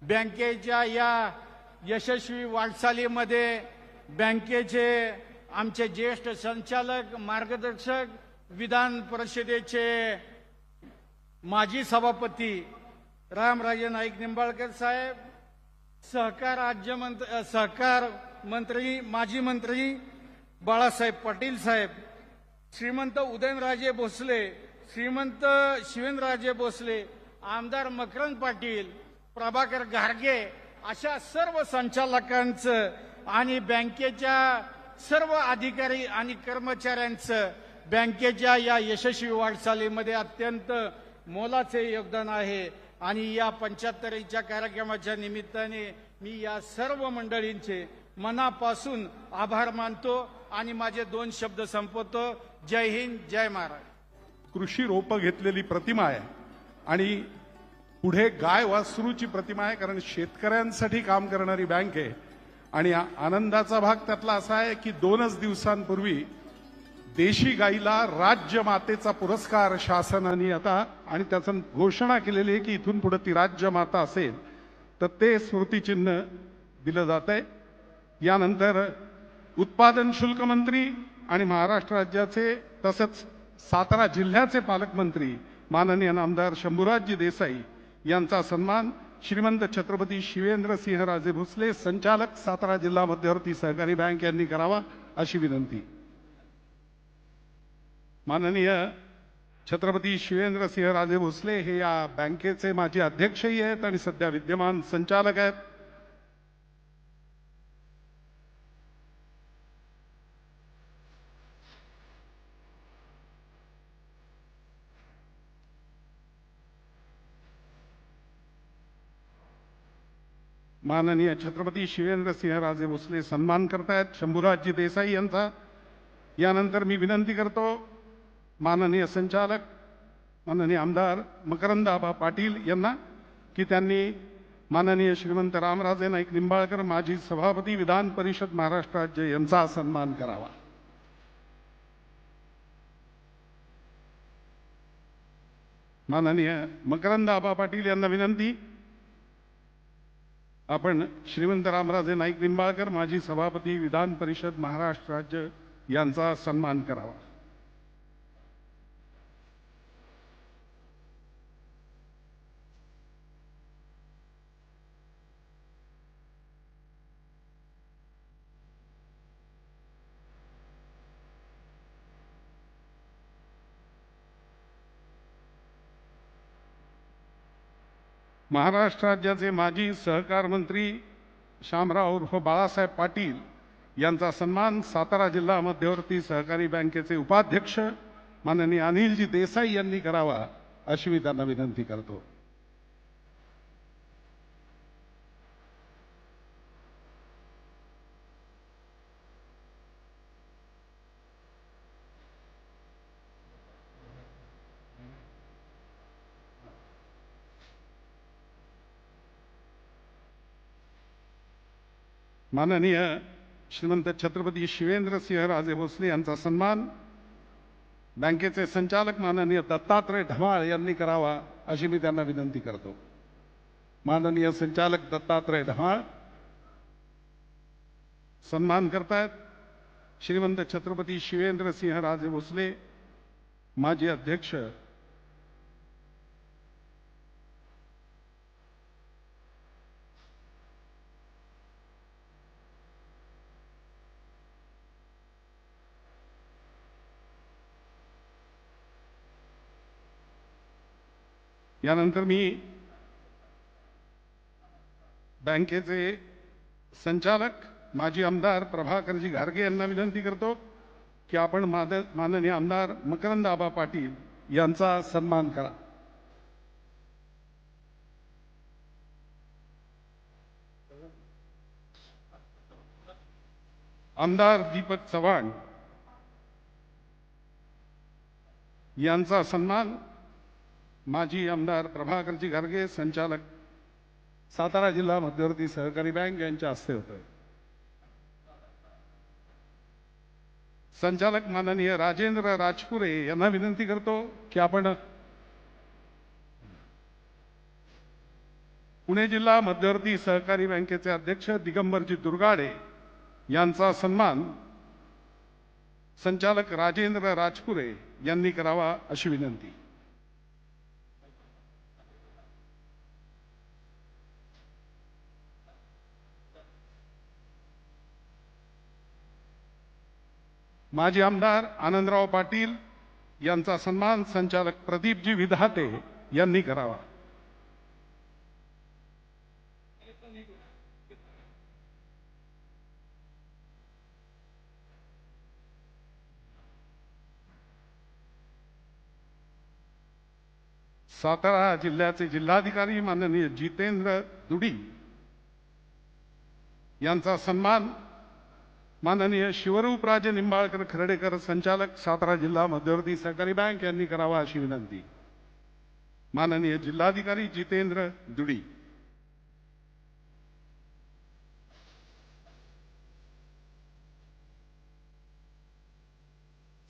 बँकेच्या या यशस्वी वाटचालीमध्ये बँकेचे आमचे ज्येष्ठ संचालक, मार्गदर्शक, विधान परिषदेचे माजी सभापती रामराजे नाईक निंबाळकर साहेब, सहकार मंत्री माजी मंत्री बाळासाहेब पाटील साहेब, श्रीमंत उदयनराजे भोसले, श्रीमंत शिवेंद्रराजे भोसले, आमदार मकरंद पाटील, प्रभाकर घारगे अशा सर्व संचालकांचं आणि बँकेच्या सर्व अधिकारी आणि कर्मचाऱ्यांचं बँकेच्या या यशस्वी वाटचालीमध्ये अत्यंत मोलाचे योगदान आहे. आणि या 75च्या कार्यक्रमाच्या निमित्ताने मी या सर्व मंडळींचे मनापासून आभार मानतो आणि माझे 2 शब्द संपवतो. जय हिंद, जय महाराष्ट्र. कृषी रोपं घेतलेली प्रतिमा आहे आणि पुढे गाय वासरूची प्रतिमा आहे, कारण शेतकऱ्यांसाठी काम करणारी बँक आहे. आणि आनंदाचा भाग त्यातला असा आहे की 2च दिवसांपूर्वी देशी गाईला राज्य मातेचा पुरस्कार शासनाने आता आणि त्याचं घोषणा केलेली आहे की इथून पुढे ती राज्य माता असेल तर ते स्मृतिचिन्ह दिलं जात आहे. यानंतर उत्पादन शुल्क मंत्री आणि महाराष्ट्र राज्याचे तसंच सातारा जिल्ह्याचे पालकमंत्री माननीय आमदार शंभूराजजी देसाई यांचा सन्मान श्रीमंत छत्रपती शिवेंद्रसिंहराजे भोसले, संचालक सातारा जिल्हा मध्यवर्ती सहकारी बँक यांनी करावा अशी विनंती. माननीय छत्रपती शिवेंद्रसिंहराजे भोसले हे या बँकेचे माजी अध्यक्षही आहेत आणि सध्या विद्यमान संचालक आहेत. माननीय छत्रपती शिवेंद्रसिंहराजे भोसले सन्मान करतायत शंभूराजजी देसाई यांचा. यानंतर मी विनंती करतो माननीय संचालक माननीय आमदार मकरंद आबा पाटील यांना की त्यांनी माननीय श्रीमंत रामराजे नाईक निंबाळकर माजी सभापती विधान परिषद महाराष्ट्र राज्य यांचा सन्मान करावा. माननीय मकरंद आबा पाटील यांना विनंती आपण श्रीमंत रामराजे नाईक निंबाळकर माजी सभापती विधान परिषद महाराष्ट्र राज्य यांचा सन्मान करावा. महाराष्ट्र राज्याचे माजी सहकार मंत्री शामराव उर्फ बाळासाहेब पाटील यांचा सन्मान सातारा जिल्हा मध्यवर्ती सहकारी बँकेचे उपाध्यक्ष माननीय अनिलजी देसाई यांनी करावा अशी मी त्यांना विनंती करतो. माननीय श्रीमंत छत्रपती शिवेंद्रसिंहराजे भोसले यांचा सन्मान बँकेचे संचालक माननीय दत्तात्रय ढमाळ यांनी करावा अशी मी त्यांना विनंती करतो. माननीय संचालक दत्तात्रय ढमाळ सन्मान करतायत. श्रीमंत छत्रपती शिवेंद्रसिंहराजे भोसले माजी अध्यक्ष यानंतर मी बँकेचे संचालक माजी आमदार प्रभाकरजी घारगे यांना विनंती करतो की आपण माननीय आमदार मकरंद आबा पाटील यांचा सन्मान करा. आमदार दीपक चव्हाण यांचा सन्मान माजी आमदार प्रभाकरजी घारगे संचालक सातारा जिल्हा मध्यवर्ती सहकारी बँक यांच्या हस्ते होतोय. संचालक माननीय राजेंद्र राजपुरे यांना विनंती करतो की आपण पुणे जिल्हा मध्यवर्ती सहकारी बँकेचे अध्यक्ष दिगंबरजी दुर्गाडे यांचा सन्मान संचालक राजेंद्र राजपुरे यांनी करावा अशी विनंती. माजी आमदार आनंदराव पाटील यांचा सन्मान संचालक प्रदीपजी विधाते यांनी करावा. सातारा जिल्ह्याचे जिल्हाधिकारी माननीय जितेंद्र दुडी यांचा सन्मान माननीय शिवरूपराजे निंबाळकर खर्डेकर संचालक सातारा जिल्हा मध्यवर्ती सहकारी बँक यांनी करावा अशी विनंती. माननीय जिल्हाधिकारी जितेंद्र दुडी.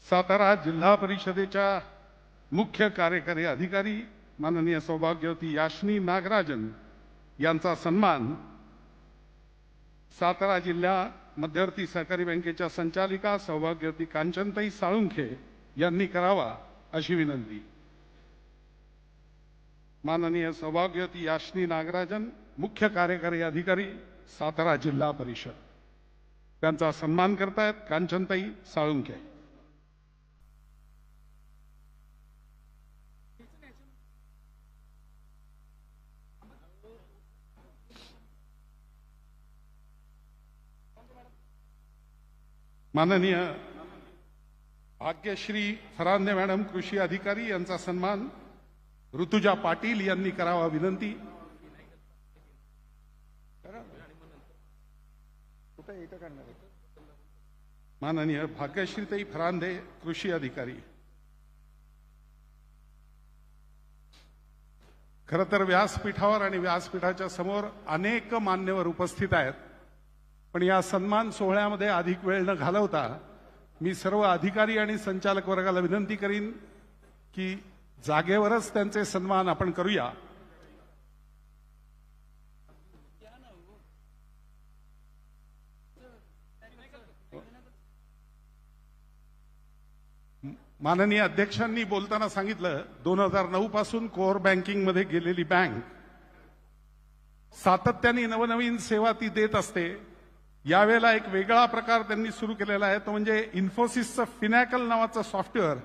सातारा जिल्हा परिषदेच्या मुख्य कार्यकारी अधिकारी माननीय सौभाग्यवती याशनी नागराजन यांचा सन्मान सातारा जिल्हा मध्यवर्ती सहकारी बँकेच्या संचालिका सौभाग्यवती कांचनताई साळुंखे यांनी करावा अशी विनंती. माननीय सौभाग्यवती याशनी नागराजन मुख्य कार्यकारी अधिकारी सातारा जिल्हा परिषद त्यांचा सन्मान करतायत कांचनताई साळुंखे. माननीय भाग्यश्री फरांदे मॅडम कृषी अधिकारी यांचा सन्मान ऋतुजा पाटील यांनी करावा विनंती. माननीय भाग्यश्रीताई फरांदे कृषी अधिकारी. खरं तर व्यासपीठावर आणि व्यासपीठाच्या समोर अनेक मान्यवर उपस्थित आहेत, पण या सन्मान सोहळ्यामध्ये अधिक वेळ न घालवता मी सर्व अधिकारी आणि संचालक वर्गाला विनंती करीन की जागेवरच त्यांचे सन्मान आपण करूया. माननीय अध्यक्षांनी बोलताना सांगितलं 2009 पासून कोर बँकिंग मध्ये गेलेली बँक सातत्याने नवनवीन सेवा ती देत असते. यावेळेला एक वेगळा प्रकार त्यांनी सुरू केलेला आहे, तो म्हणजे इन्फोसिसचं फिनॅकल नावाचं सॉफ्टवेअर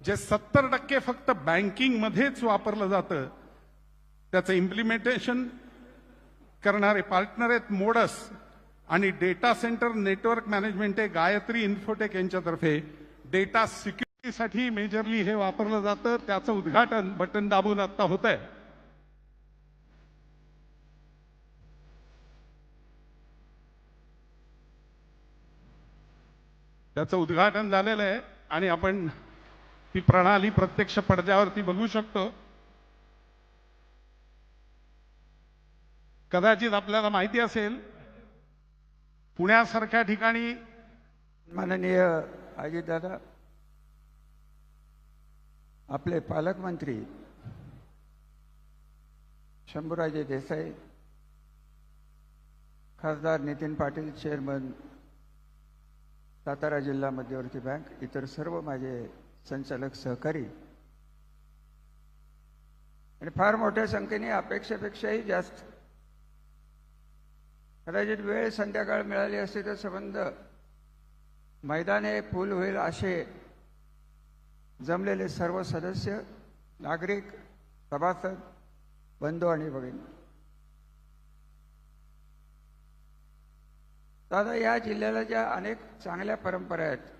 जे 70% फक्त बँकिंग मध्येच वापरलं जातं. त्याचं इम्प्लिमेंटेशन करणारे पार्टनर आहेत मोडस आणि डेटा सेंटर नेटवर्क मॅनेजमेंट आहे गायत्री इन्फोटेक यांच्यातर्फे डेटा सिक्युरिटी साठी मेजरली हे वापरलं जातं, त्याचं उद्घाटन बटन दाबून आता होत आहे. त्याचं उद्घाटन झालेलं आहे आणि आपण ती प्रणाली प्रत्यक्ष पडद्यावरती बघू शकतो. कदाचित आपल्याला माहिती असेल, पुण्यासारख्या ठिकाणी माननीय अजितदादा, आपले पालकमंत्री शंभूराजे देसाई, खासदार नितीन पाटील, चेअरमन सातारा जिल्हा मध्यवर्ती बँक, इतर सर्व माझे संचालक सहकारी आणि फार मोठ्या संख्येने अपेक्षेपेक्षाही जास्त, कदाचित वेळ संध्याकाळ मिळाली असती तर संबंध मैदाने फुल होईल असे जमलेले सर्व सदस्य, नागरिक, सभासद, बंधू आणि भगिनी. दादा, या जिल्ह्याला ज्या अनेक चांगल्या परंपरा आहेत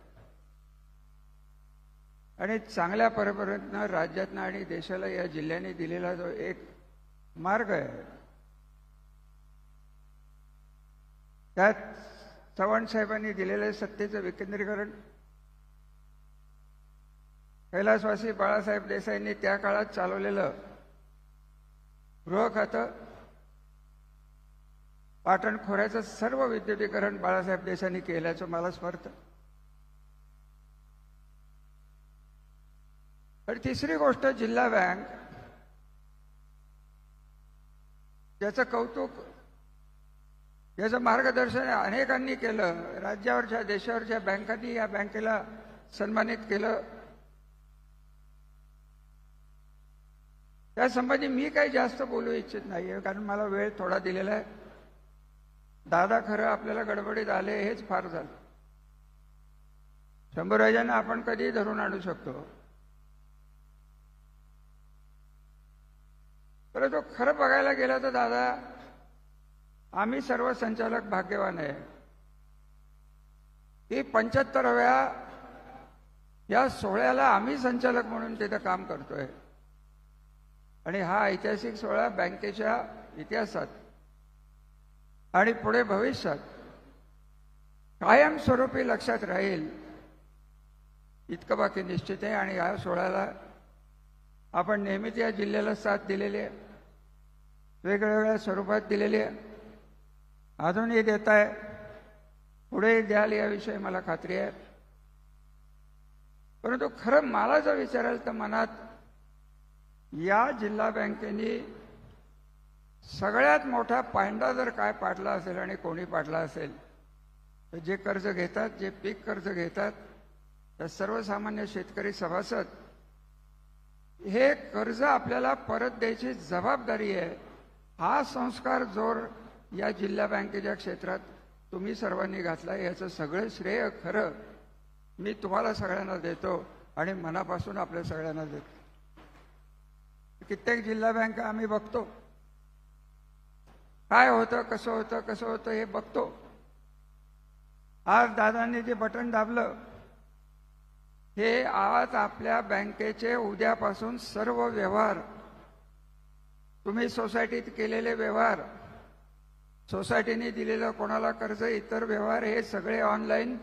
आणि चांगल्या परंपरेतनं राज्यातनं आणि देशाला या जिल्ह्याने दिलेला जो एक मार्ग आहे, त्यात चव्हाण साहेबांनी दिलेले सत्तेचं विकेंद्रीकरण, कैलासवासी बाळासाहेब देसाईंनी त्या काळात चालवलेलं गृह खातं, पाटण खोऱ्याचं सर्व विद्युतीकरण बाळासाहेब देसाईंनी केल्याचं मला स्मरतं. आणि तिसरी गोष्ट, जिल्हा बँक, ज्याचं कौतुक, याचं मार्गदर्शन अनेकांनी केलं. राज्यावरच्या, देशावरच्या बँकांनी या बँकेला सन्मानित केलं. त्यासंबंधी मी काही जास्त बोलू इच्छित नाहीये, कारण मला वेळ थोडा दिलेला आहे. दादा खरं आपल्याला गडबडीत आले हेच फार झालं. शंभूराजांना आपण कधी धरून आणू शकतो, परंतु खरं बघायला गेलं तर दादा, आम्ही सर्व संचालक भाग्यवान आहे की 75व्या या सोहळ्याला आम्ही संचालक म्हणून तिथं काम करतोय. आणि हा ऐतिहासिक सोहळा बँकेच्या इतिहासात आणि पुढे भविष्यात कायमस्वरूपी लक्षात राहील इतकं बाकी निश्चित आहे. आणि या सोहळ्याला आपण नेहमीच या जिल्ह्याला साथ दिलेली आहे, वेगवेगळ्या स्वरूपात दिलेली आहे, अजूनही देत आहे, पुढेही द्याल याविषयी मला खात्री आहे. परंतु खरं मला जर विचाराल तर मनात या जिल्हा बँकेने सगळ्यात मोठा पायंडा जर काय पाडला असेल आणि कोणी पाडला असेल तर जे कर्ज घेतात, जे पीक कर्ज घेतात, तर सर्वसामान्य शेतकरी सभासद, हे कर्ज आपल्याला परत द्यायची जबाबदारी आहे. हा संस्कार जोर या जिल्हा बँकेच्या क्षेत्रात तुम्ही सर्वांनी घातला, याचं सगळं श्रेय खरं मी तुम्हाला सगळ्यांना देतो आणि मनापासून आपल्या सगळ्यांना देतो. कित्येक जिल्हा बँका आम्ही बघतो, काय होतं, कसं होतं हे बघतो. आज दादांनी जे बटन दाबलं, हे आज आपल्या बँकेचे उद्यापासून सर्व व्यवहार, तुम्ही सोसायटीत केलेले व्यवहार, सोसायटीने दिलेलं कोणाला कर्ज, इतर व्यवहार, हे सगळे ऑनलाईन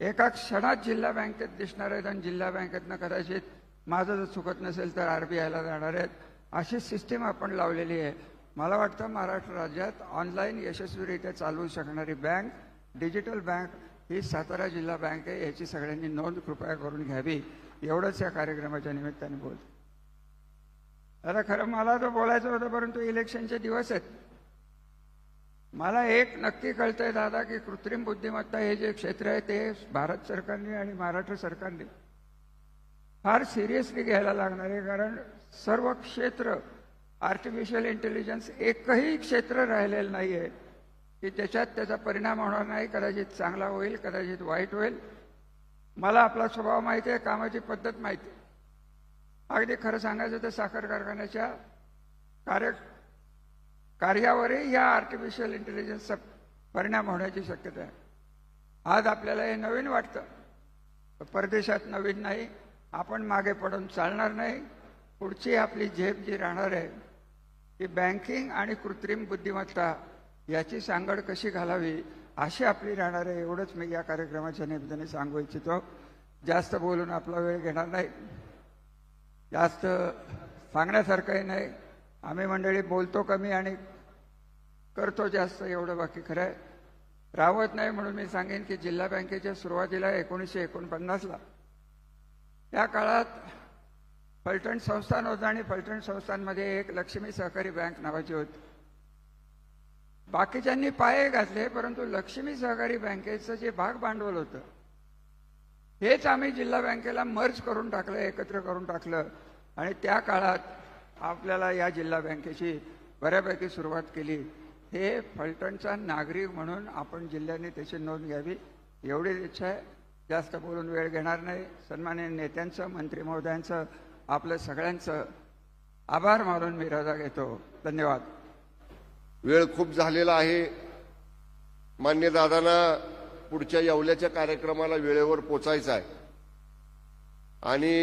एका क्षणात जिल्हा बँकेत दिसणार आहेत. आणि जिल्हा बँकेतनं कदाचित माझं जर चुकत नसेल तर RBIला जाणार आहेत. अशी सिस्टीम आपण लावलेली आहे. मला वाटतं महाराष्ट्र राज्यात ऑनलाईन यशस्वीरित्या चालवू शकणारी बँक, डिजिटल बँक ही सातारा जिल्हा बँक आहे. याची सगळ्यांनी नोंद कृपया करून घ्यावी, एवढंच या कार्यक्रमाच्या निमित्ताने बोल. आता खरं मला तर बोलायचं होतं, परंतु इलेक्शनचे दिवस आहेत. मला एक नक्की कळतंय दादा की कृत्रिम बुद्धिमत्ता हे जे क्षेत्र आहे ते भारत सरकारने आणि महाराष्ट्र सरकारने फार सिरियसली घ्यायला लागणार आहे. कारण सर्व क्षेत्र, आर्टिफिशियल इंटेलिजन्स एकही क्षेत्र राहिलेलं नाही आहे की त्याच्यात त्याचा परिणाम होणार नाही. कदाचित चांगला होईल, कदाचित वाईट होईल. मला आपला स्वभाव माहिती आहे, कामाची पद्धत माहिती आहे. अगदी खरं सांगायचं तर साखर कारखान्याच्या कार्यावरही या आर्टिफिशियल इंटेलिजन्सचा परिणाम होण्याची शक्यता आहे. आज आपल्याला हे नवीन वाटतं, परदेशात नवीन नाही, आपण मागे पडून चालणार नाही. पुढची आपली झेप जी राहणार आहे ती बँकिंग आणि कृत्रिम बुद्धिमत्ता याची सांगड कशी घालावी अशी आपली राहणार आहे. एवढंच मी या कार्यक्रमाच्या निमित्ताने सांगू इच्छितो. जास्त बोलून आपला वेळ घेणार नाही. जास्त सांगण्यासारखंही नाही. आम्ही मंडळी बोलतो कमी आणि करतो जास्त, एवढं बाकी खरं आहे. राहत नाही म्हणून मी सांगेन की जिल्हा बँकेच्या सुरुवातीला 1949ला त्या काळात फलटण संस्थान होतं आणि फलटण संस्थानमध्ये एक लक्ष्मी सहकारी बँक नावाची होती. बाकीच्यांनी पाये घातले, परंतु लक्ष्मी सहकारी बँकेचं जे भाग भांडवल होतं हेच आम्ही जिल्हा बँकेला मर्ज करून टाकलं, एकत्र करून टाकलं आणि त्या काळात आपल्याला या जिल्हा बँकेची बऱ्यापैकी सुरुवात केली. हे फलटणचा नागरिक म्हणून आपण जिल्ह्याने त्याची नोंद घ्यावी एवढीच इच्छा आहे. जास्त बोलून वेळ घेणार नाही. सन्माननीय नेत्यांचं, मंत्री महोदयांचं, आपलं सगळ्यांचं आभार मानून मी रजा घेतो. धन्यवाद. वेळ खूप झालेला आहे. मान्य दादांना पुढच्या येवल्याच्या कार्यक्रमाला वेळेवर पोचायचं आहे आणि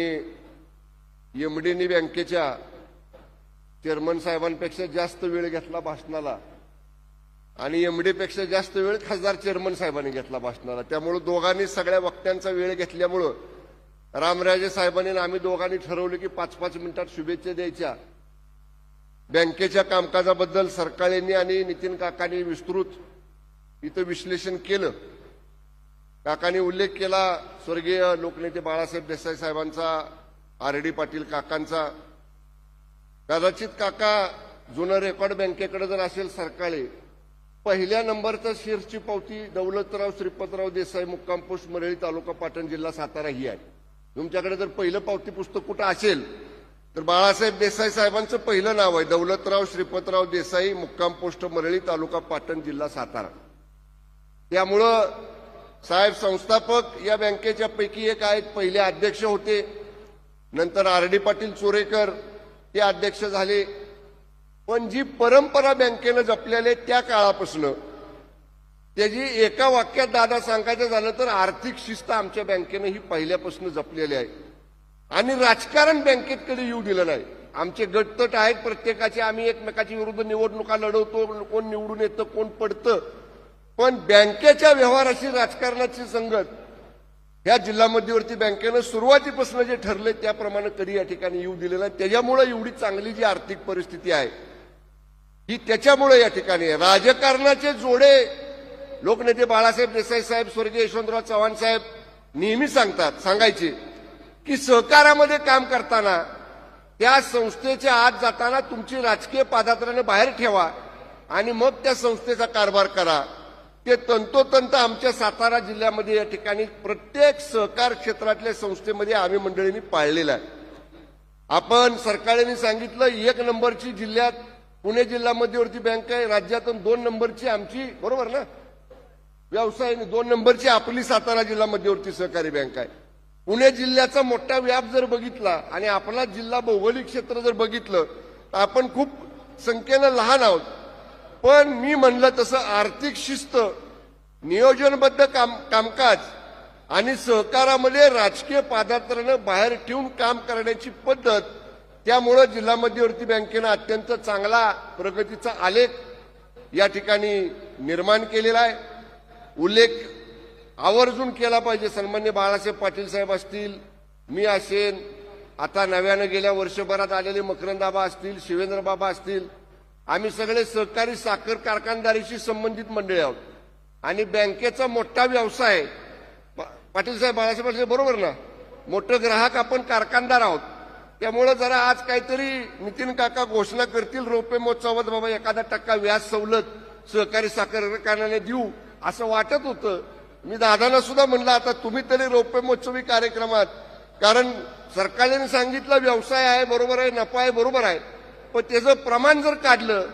एमडीनी बँकेच्या चेअरमन साहेबांपेक्षा जास्त वेळ घेतला भाषणाला आणि एमडीपेक्षा जास्त वेळ खासदार चेअरमन साहेबांनी घेतला भाषणाला. त्यामुळे दोघांनी सगळ्या वक्त्यांचा वेळ घेतल्यामुळं रामराजे साहेबांनी आम्ही दोघांनी ठरवलं की 5-5 मिनिटात शुभेच्छा द्यायच्या. बँकेच्या कामकाजाबद्दल सरकाळेंनी आणि नितीन काकांनी विस्तृत इथं विश्लेषण केलं. काकांनी उल्लेख केला स्वर्गीय लोकनेते बाळासाहेब देसाई साहेबांचा, RD पाटील काकांचा. कदाचित काका जुनं रेकॉर्ड बँकेकडे जर असेल सरकाळे, पहिल्या नंबरचं शेअरची पावती दौलतराव श्रीपतराव देसाई, मुक्काम पोस्ट मरळी, तालुका पाटण, जिल्हा सातारा ही आहे. तुमच्याकडे जर पहिलं पावती पुस्तक कुठं असेल तर बाळासाहेब देसाई साहेबांचं पहिलं नाव आहे, दौलतराव श्रीपतराव देसाई, मुक्काम पोस्ट मरळी, तालुका पाटण, जिल्हा सातारा. त्यामुळं साहेब संस्थापक या बँकेच्या पैकी एक आहेत. पहिले अध्यक्ष होते, नंतर RD पाटील चोरेकर ते अध्यक्ष झाले. पण जी परंपरा बँकेनं जपलेली त्या काळापासून त्याची एका वाक्यात दादा सांगायचं झालं तर आर्थिक शिस्त आमच्या बँकेनं ही पहिल्यापासून जपलेली आहे आणि राजकारण बँकेकडे येऊ दिलं नाही. आमचे गटतट आहेत प्रत्येकाचे, आम्ही एकमेकाच्या विरुद्ध निवडणुका लढवतो, कोण निवडून येतं कोण पडतं, पण बँकेच्या व्यवहाराशी राजकारणाची संगत ह्या जिल्हा मध्यवर्ती बँकेनं सुरुवातीपासून जे ठरले त्याप्रमाणे कधी या ठिकाणी येऊ दिलेलं आहे. त्याच्यामुळे एवढी चांगली जी आर्थिक परिस्थिती आहे ही त्याच्यामुळे या ठिकाणी आहे. राजकारणाचे जोडे लोकनेते बाळासाहेब देसाई साहेब, स्वर्गीय यशवंतराव चव्हाण साहेब नेहमी सांगायचे की सहकारामध्ये काम करताना त्या संस्थेच्या आत जाताना तुमची राजकीय पादात्राने बाहेर ठेवा आणि मग त्या संस्थेचा कारभार करा. ते तंतोतंत आमच्या सातारा जिल्ह्यामध्ये या ठिकाणी प्रत्येक सहकार क्षेत्रातल्या संस्थेमध्ये आम्ही मंडळींनी पाळलेला आहे. आपण सरकारने सांगितलं 1 नंबरची जिल्ह्यात पुणे जिल्हा मध्यवर्ती बँक आहे, राज्यातून 2 नंबरची आमची, बरोबर ना, व्यवसाय 2 नंबरची आपली सातारा जिल्हा मध्यवर्ती सहकारी बँक आहे. पुणे जिल्ह्याचा मोठा व्याप जर बघितला आणि आपला जिल्हा भौगोलिक क्षेत्र जर बघितलं तर आपण खूप संख्येनं लहान आहोत. पण मी म्हणलं तसं आर्थिक शिस्त, नियोजनबद्ध कामकाज आणि सहकारामध्ये राजकीय पादात्रानं बाहेर ठेवून काम करण्याची पद्धत, त्यामुळे जिल्हा मध्यवर्ती बँकेनं अत्यंत चांगला प्रगतीचा आलेख या ठिकाणी निर्माण केलेला आहे. उल्लेख आवर्जून केला पाहिजे. सन्मान्य बाळासाहेब पाटील साहेब असतील, मी असेन, आता नव्यानं गेल्या वर्षभरात आलेले मकरंदाबा असतील, शिवेंद्रबाबा असतील, आम्ही सगळे सहकारी साखर कारखानदारीशी संबंधित मंडळी आहोत आणि बँकेचा मोठा व्यवसाय, पाटील साहेब, बाळासाहेब पाटील बरोबर ना, मोठं ग्राहक आपण कारखानदार आहोत. त्यामुळे जरा आज काहीतरी नितीन काका घोषणा करतील रौप्य महोत्सवात बाबा 1% व्याज सवलत सहकारी साखर कारखान्याने देऊ असं वाटत होतं. मी दादांना सुद्धा म्हणलं आता तुम्ही तरी रौप्य महोत्सवी कार्यक्रमात, कारण सरकारने सांगितलं व्यवसाय आहे बरोबर आहे, नफा आहे बरोबर आहे, पण त्याचं प्रमाण जर काढलं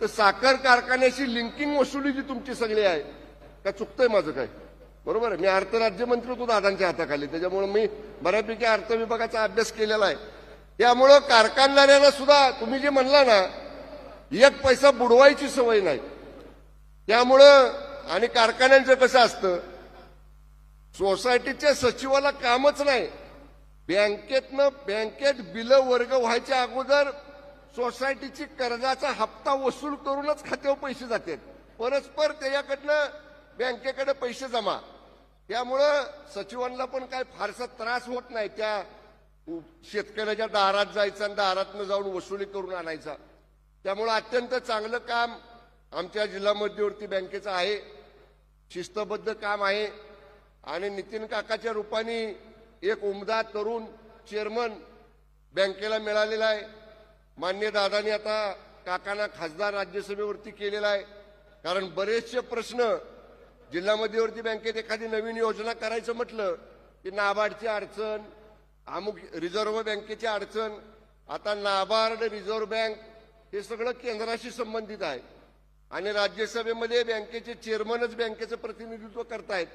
तर साखर कारखान्याशी लिंकिंग वसुली जी तुमची सगळी आहे का चुकतंय माझं काय, बरोबर आहे. मी अर्थ राज्यमंत्री होतो दादांच्या हाताखाली, त्याच्यामुळे मी बऱ्यापैकी अर्थ विभागाचा अभ्यास केलेला आहे. त्यामुळं कारखानदारांना सुद्धा तुम्ही जे म्हणला ना 1 पैसा बुडवायची सवय नाही. त्यामुळं आणि कारखान्यांचं कसं असतं, सोसायटीच्या सचिवाला कामच नाही, बँकेत बिलं वर्ग व्हायच्या अगोदर सोसायटीची कर्जाचा हप्ता वसूल करूनच खात्यावर पैसे जातात, परस्पर त्याच्याकडनं बँकेकडे पैसे जमा. त्यामुळं सचिवांना पण काय फारसा त्रास होत नाही त्या शेतकऱ्याच्या दारात जायचं आणि दारातनं जाऊन वसुली करून आणायचा. त्यामुळं अत्यंत चांगलं काम आमच्या जिल्हा मध्यवर्ती बँकेचं आहे, शिस्तबद्ध काम आहे. आणि नितीन काकाच्या रूपाने एक उमदा तरुण चेअरमन बँकेला मिळालेला आहे. मान्य दादानी आता काकांना खासदार राज्यसभेवरती केलेला आहे. कारण बरेचसे प्रश्न जिल्हा मध्यवर्ती बँकेत एखादी नवीन योजना करायचं म्हटलं की नाबार्डची अडचण, अमुक रिझर्व्ह बँकेची अडचण, आता नाबार्ड, रिझर्व्ह बँक हे सगळं केंद्राशी संबंधित आहे. आणि राज्यसभेमध्ये बँकेचे चेअरमनच बँकेचं प्रतिनिधित्व करतायत.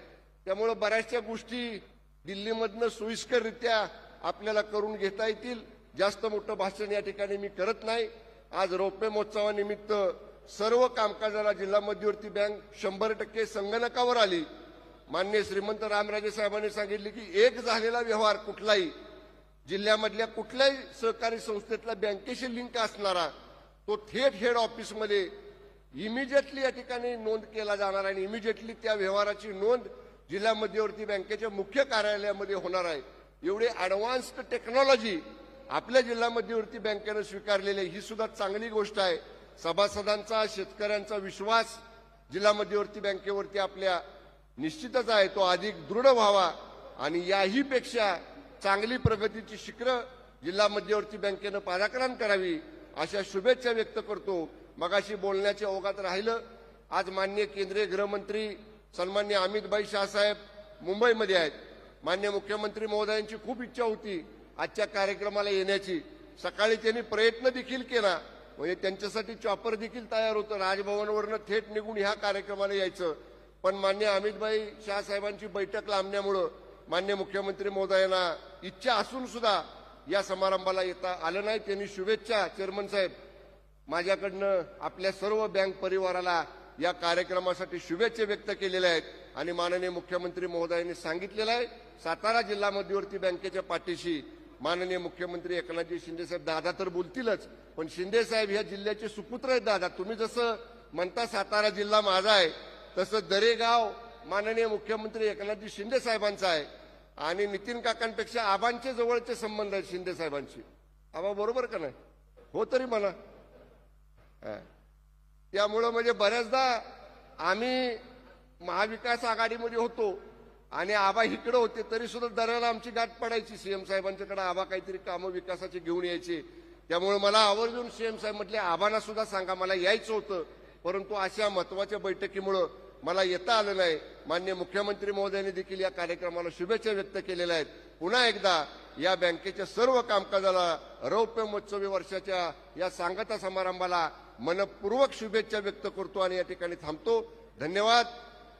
त्यामुळं बऱ्याचशा गोष्टी दिल्लीमधनं सोयीस्कररित्या आपल्याला करून घेता येतील. जास्त मोठं भाषण या ठिकाणी मी करत नाही. आज रौप्य महोत्सवानिमित्त सर्व कामकाजाला जिल्हा मध्यवर्ती बँक 100% संगणकावर आली. माननीय श्रीमंत रामराजे साहेबांनी सांगितले की एक झालेला व्यवहार कुठलाही जिल्ह्यामधल्या कुठल्याही सहकारी संस्थेतला बँकेशी लिंक असणारा तो थेट हेड ऑफिसमध्ये इमिजिएटली या ठिकाणी नोंद केला जाणार आहे. आणि इमिजिएटली त्या व्यवहाराची नोंद जिल्हा मध्यवर्ती बँकेच्या मुख्य कार्यालयामध्ये होणार आहे. एवढी ॲडव्हान्स्ड टेक्नॉलॉजी आपल्या जिल्हा मध्यवर्ती बँकेनं स्वीकारलेली आहे, ही सुद्धा चांगली गोष्ट आहे. सभासदांचा, शेतकऱ्यांचा विश्वास जिल्हा मध्यवर्ती बँकेवरती आपल्या निश्चितच आहे, तो अधिक दृढ व्हावा आणि याही पेक्षा चांगली प्रगतीची शिखरं जिल्हा मध्यवर्ती बँकेनं पादाक्रांत करावी अशा शुभेच्छा व्यक्त करतो. मगाशी बोलण्याच्या ओघात राहिलं, आज माननीय केंद्रीय गृहमंत्री सन्मान्य अमितभाई शाहसाहेब मुंबईमध्ये आहेत. माननीय मुख्यमंत्री महोदयांची खूप इच्छा होती आजच्या कार्यक्रमाला येण्याची. सकाळी त्यांनी प्रयत्न देखील केला, म्हणजे त्यांच्यासाठी चॉपर देखील तयार होतं, राजभवनवरनं थेट निघून ह्या कार्यक्रमाला यायचं. पण मान्य अमितभाई शाहसाहेबांची बैठक लांबण्यामुळं मान्य मुख्यमंत्री महोदयांना इच्छा असून सुद्धा या समारंभाला येता आलं नाही. त्यांनी शुभेच्छा चेअरमन साहेब माझ्याकडनं आपल्या सर्व बँक परिवाराला या कार्यक्रमासाठी शुभेच्छा व्यक्त केलेल्या आहेत. आणि माननीय मुख्यमंत्री महोदयांनी सांगितलेलं आहे, सातारा जिल्हा मध्यवर्ती बँकेच्या पाठीशी माननीय मुख्यमंत्री एकनाथजी शिंदे साहेब. दादा तर बोलतीलच, पण शिंदे साहेब ह्या जिल्ह्याचे सुपुत्र आहेत. दादा, तुम्ही जसं म्हणता सातारा जिल्हा माझा आहे, तसं दरेगाव माननीय मुख्यमंत्री एकनाथजी शिंदे साहेबांचा आहे. आणि नितीन काकांपेक्षा आबांचे जवळचे संबंध आहेत शिंदे साहेबांशी. आबा बरोबर का नाही? हो तरी म्हणा. त्यामुळं म्हणजे बऱ्याचदा आम्ही महाविकास आघाडीमध्ये होतो आणि आबा इकडे होते, तरी सुद्धा दराला आमची गाठ पडायची. सीएम साहेबांच्याकडे आबा काहीतरी कामं विकासाची घेऊन यायचे. त्यामुळे मला आवर्जून सीएम साहेब म्हटले आबांना सुद्धा सांगा मला यायचं होतं, परंतु अशा महत्वाच्या बैठकीमुळं मला येता आलं नाही. माननीय मुख्यमंत्री महोदयांनी देखील या कार्यक्रमाला शुभेच्छा व्यक्त केलेल्या आहेत. पुन्हा एकदा या बँकेच्या सर्व कामकाजाला रौप्य महोत्सवी वर्षाच्या या सांगता समारंभाला मनपूर्वक शुभेच्छा व्यक्त करतो आणि या ठिकाणी थांबतो. धन्यवाद.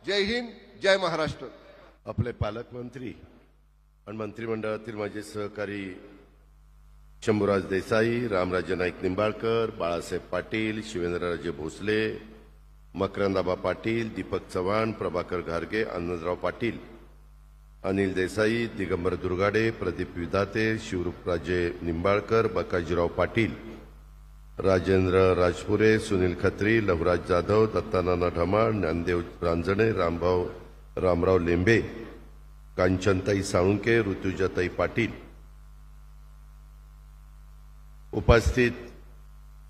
जय हिंद, जय महाराष्ट्र. आपले पालकमंत्री आणि मंत्रिमंडळातील माझे सहकारी शंभूराज देसाई, रामराजे नाईक निंबाळकर, बाळासाहेब पाटील, शिवेंद्रराजे भोसले, मकरंदाबा पाटील, दीपक चव्हाण, प्रभाकर घारगे, आनंदराव पाटील, अनिल देसाई, दिगंबर दुर्गाडे, प्रदीप विधाते, शिवरूपराजे निंबाळकर, बकाजीराव पाटील, राजेंद्र राजपुरे, सुनील खत्री, लवराज जाधव, दत्तानाना ढमाळ, ज्ञानदेव रांजणे, रामराव लेंबे, कांचनताई साळुंके, ऋतुजाताई पाटील, उपस्थित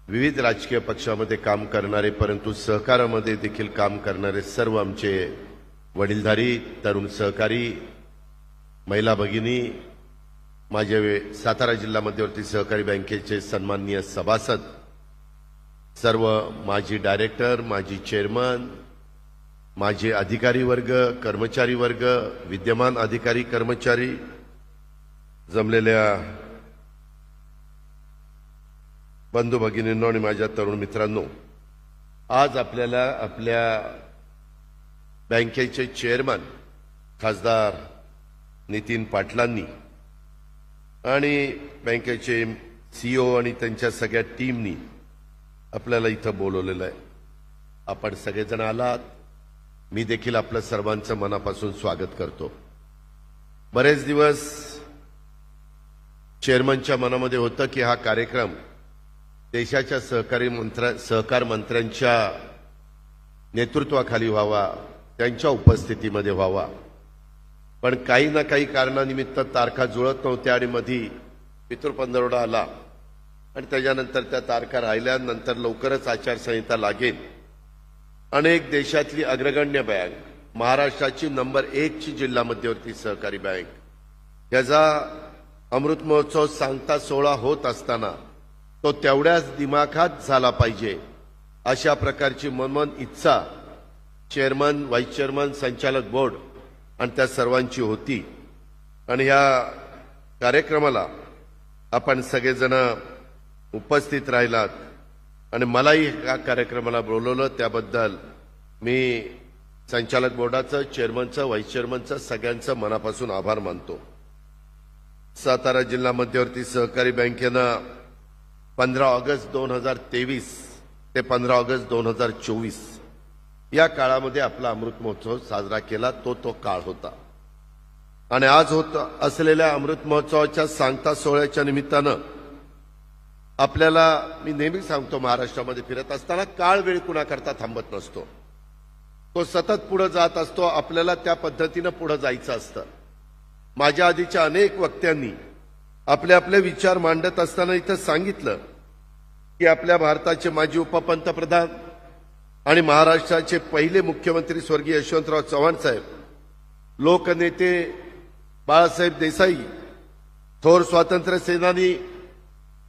विविध राजकीय पक्षामध्ये काम करणारे परंतु सहकारामध्ये देखील काम करणारे सर्व आमचे वडीलधारी तरुण सहकारी, महिला भगिनी, माझे सातारा जिल्हा मध्यवर्ती सहकारी बँकेचे सन्माननीय सभासद, सर्व माजी डायरेक्टर, माजी चेअरमन, माझे अधिकारी वर्ग, कर्मचारी वर्ग, विद्यमान अधिकारी कर्मचारी, जमलेल्या बंधू भगिनींनो आणि माझ्या तरुण मित्रांनो, आज आपल्याला आपल्या बँकेचे चेअरमन खासदार नितीन पाटलांनी आणि बँकेचे सीईओ आणि त्यांच्या सगळ्या टीमनी आपल्याला इथं बोलवलेलं आहे. आपण सगळेजण आलात, मी देखील आपलं सर्वांचं मनापासून स्वागत करतो. बरेच दिवस चेअरमनच्या मनामध्ये होतं की हा कार्यक्रम देशाच्या सहकार मंत्र्यांच्या नेतृत्वाखाली व्हावा, त्यांच्या उपस्थितीमध्ये व्हावा. पण काही ना काही कारणानिमित्त तारखा जुळत नव्हत्या आणि मधी पितृपंधरवडा आला आणि त्याच्यानंतर त्या तारखा राहिल्यानंतर लवकरच आचारसंहिता लागेल. अनेक देशातली अग्रगण्य बँक, महाराष्ट्राची नंबर 1 ची जिल्हा मध्यवर्ती सहकारी बँक याचा अमृत महोत्सव सांगता सोहळा होत असताना तो तेवढ्याच दिमाखात झाला पाहिजे अशा प्रकारची मनमन इच्छा चेअरमन, व्हाईस चेअरमन, संचालक बोर्ड आणि त्या सर्वांची होती. आणि ह्या कार्यक्रमाला आपण सगळेजण उपस्थित राहिलात आणि मलाही या कार्यक्रमाला बोलवलं त्याबद्दल मी संचालक बोर्डाचं, चेअरमनचं, व्हाईस चेअरमनचं सगळ्यांचं मनापासून आभार मानतो. सातारा जिल्हा मध्यवर्ती सहकारी बँकेनं 15 ऑगस्ट 2023 ते 15 ऑगस्ट 2024 या काळामध्ये आपला अमृत महोत्सव साजरा केला. तो काळ होता. आणि आज होत असलेल्या अमृत महोत्सवाच्या सांगता सोहळ्याच्या निमित्तानं आपल्याला मी नेहमी सांगतो, महाराष्ट्रामध्ये फिरत असताना काळ वेळ कुणाकरता थांबत नसतो. तो सतत पुढे जात असतो. आपल्याला त्या पद्धतीनं पुढे जायचं असतं. माझ्या आधीच्या अनेक वक्त्यांनी आपले आपले विचार मांडत असताना इथं सांगितलं की आपल्या भारताचे माजी उपपंतप्रधान आणि महाराष्ट्राचे पहिले मुख्यमंत्री स्वर्गीय यशवंतराव चव्हाण साहेब, लोकनेते बाळासाहेब देसाई, थोर स्वातंत्र्य सेनानी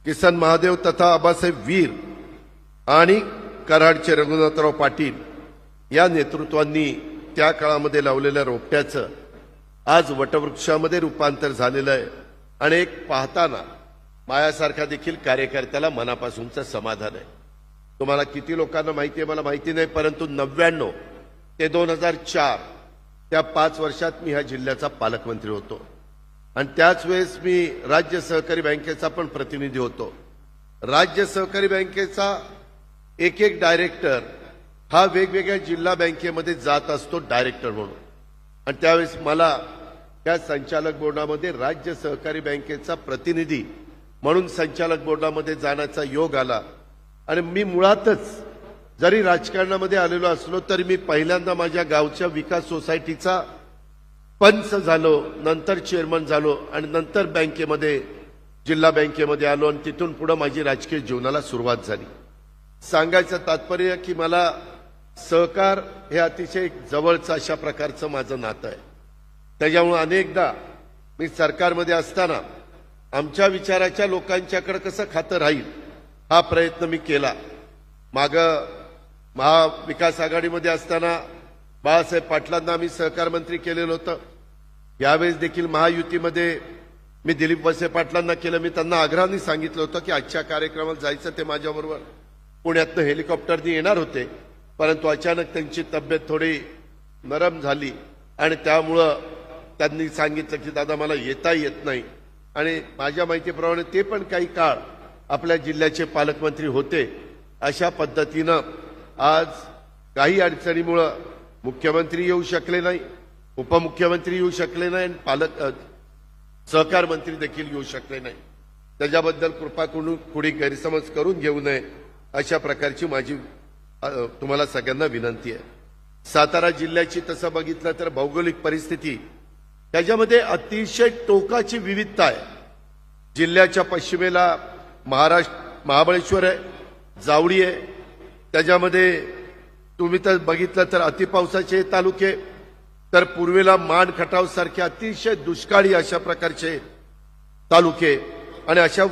किसन महादेव तथा आबासाहेब वीर आणि कराडचे रघुनाथराव पाटील या नेतृत्वांनी त्या काळामध्ये लावलेल्या रोपट्याचं आज वटवृक्षामध्ये रूपांतर झालेलं आहे. आणि एक पाहताना माझ्यासारखा देखील कार्यकर्त्याला मनापासूनचं समाधान आहे. तुम्हाला किती लोकांना माहिती आहे मला माहिती नाही, परंतु 99 ते 2004 त्या 5 वर्षात मी ह्या जिल्ह्याचा पालकमंत्री होतो आणि त्याच वेळेस मी राज्य सहकारी बँकेचा पण प्रतिनिधी होतो. राज्य सहकारी बँकेचा एक डायरेक्टर हा वेगवेगळ्या जिल्हा बँकेमध्ये जात असतो डायरेक्टर म्हणून. आणि त्यावेळेस मला त्या संचालक बोर्डामध्ये राज्य सहकारी बँकेचा प्रतिनिधी म्हणून संचालक बोर्डामध्ये जाण्याचा योग आला. आणि मी मुळातच जरी राजकारणामध्ये आलेलो असलो तरी मी पहिल्यांदा माझ्या गावच्या विकास सोसायटीचा पंच झालो, नंतर चेअरमन झालो आणि नंतर बँकेमध्ये, जिल्हा बँकेमध्ये आलो आणि तिथून पुढे माझी राजकीय जीवनाला सुरुवात झाली. सांगायचं तात्पर्य की मला सहकार हे अतिशय जवळचं अशा प्रकारचं माझं नातं आहे. त्याच्यामुळे अनेकदा मी सरकारमध्ये असताना आमच्या विचाराच्या लोकांच्याकडे कसं खातं राहील हा प्रयत्न मी केला. मागं महाविकास आघाडीमध्ये असताना बाळासाहेब पाटलांना आम्ही सहकार मंत्री केलेलं होतं. यावेळेस देखील महायुतीमध्ये मी दिलीप वळसे पाटलांना केलं. मी त्यांना आग्रहाने सांगितलं होतं की आजच्या कार्यक्रमाला जायचं ते माझ्याबरोबर पुण्यातनं हेलिकॉप्टरनी येणार होते, परंतु अचानक त्यांची तब्येत थोडी नरम झाली आणि त्यामुळं त्यांनी सांगितलं की दादा मला येता येत नाही. आणि माझ्या माहितीप्रमाणे ते पण काही काळ आपल्या जिल्ह्याचे पालकमंत्री होते. अशा पद्धतीनं आज काही अडचणीमुळं मुख्यमंत्री येऊ शकले नाही, उपमुख्यमंत्री येऊ शकले नाही आणि सहकार मंत्री देखील येऊ शकले नाही. त्याच्याबद्दल कृपा करून कुणी गैरसमज करून घेऊ नये अशा प्रकारची माझी तुम्हाला सगळ्यांना विनंती आहे. सातारा जिल्ह्याची तसं बघितलं तर भौगोलिक परिस्थिती त्याच्यामध्ये अतिशय टोकाची विविधता आहे. जिल्ह्याच्या पश्चिमेला महाबळेश्वर आहे, जावळी आहे. त्याच्यामध्ये तुम्ही तर बघितलं तर अतिपावसाचे तालुके, तर पूर्वेला मान खटाव सारखे अतिशय दुष्काळी अशा प्रकारचे तालुके आणि अशा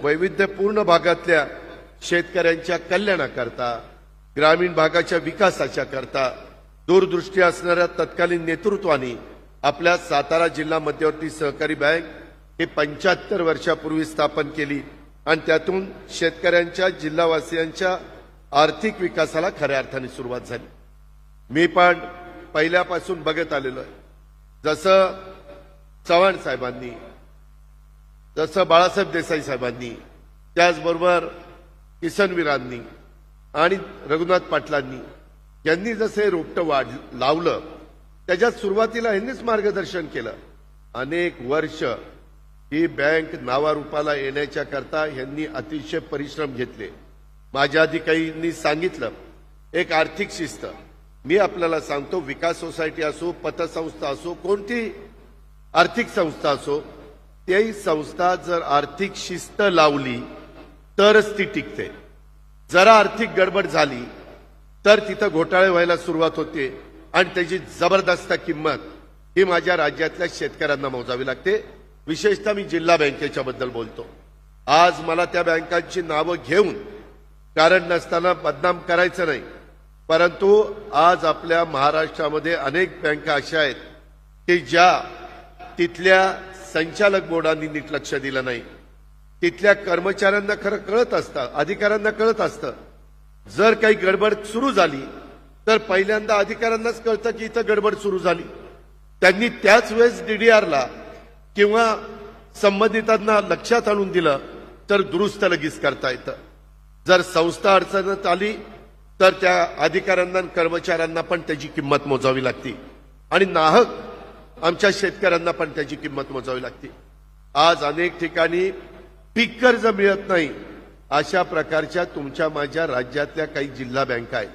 वैविध्यपूर्ण भागातल्या शेतकऱ्यांच्या कल्याणाकरता, ग्रामीण भागाच्या विकासाच्या करता दूरदृष्टी असणाऱ्या तत्कालीन नेतृत्वाने आपल्या सातारा जिल्हा मध्यवर्ती सहकारी बँक ही 75 वर्षापूर्वी स्थापन केली आणि त्यातून शेतकऱ्यांच्या, जिल्हावासियांच्या आर्थिक विकासाला खऱ्या अर्थाने सुरुवात झाली. मी पण पहिल्यापासून बघत आलेलो आहे. जसं चव्हाण साहेबांनी, जसं बाळासाहेब देसाई साहेबांनी, त्याचबरोबर किसनवीरांनी आणि रघुनाथ पाटलांनी यांनी जसे रोपटं लावलं त्याच्यात सुरुवातीला यांनीच मार्गदर्शन केलं. अनेक वर्ष ही बँक नावारूपाला येण्याच्या करता यांनी अतिशय परिश्रम घेतले. माझ्या अधिकाऱ्यांनी सांगितलं एक आर्थिक शिस्त. मी आपल्याला सांगतो, विकास सोसायटी असो, पतसंस्था असो, कोणती आर्थिक संस्था असो, त्याही संस्था जर आर्थिक शिस्त लावली तरच ती टिकते. जरा आर्थिक गडबड झाली तर तिथं घोटाळे व्हायला सुरुवात होते आणि त्याची जबरदस्त किंमत ही माझ्या राज्यातल्या शेतकऱ्यांना मोजावी लागते. विशेषतः मी जिल्हा बँकेच्या बद्दल बोलतो. आज मला त्या बँकांची नावं घेऊन कारण नसताना बदनाम करायचं नाही, परंतु आज आपल्या महाराष्ट्रामध्ये अनेक बँका अशा आहेत की ज्या तिथल्या संचालक बोर्डांनी नीट लक्ष दिलं नाही. तिथल्या कर्मचाऱ्यांना खरं कळत असतं, अधिकाऱ्यांना कळत असतं. जर काही गडबड सुरू झाली तर पहिल्यांदा अधिकाऱ्यांनाच कळतं की इथं गडबड सुरू झाली. त्यांनी त्याच वेळेस डीडीआरला किंवा संबंधितांना लक्षात आणून दिलं तर दुरुस्त लगेच करता येतं. जर संस्था अडचणीत आली तर त्या अधिकाऱ्यांना आणि कर्मचाऱ्यांना पण त्याची किंमत मोजावी लागते आणि नाहक आमच्या शेतकऱ्यांना पण त्याची किंमत मोजावी लागते. आज अनेक ठिकाणी पीक कर्ज मिळत नाही. अशा प्रकारच्या तुमच्या माझ्या राज्यातल्या काही जिल्हा बँका आहेत.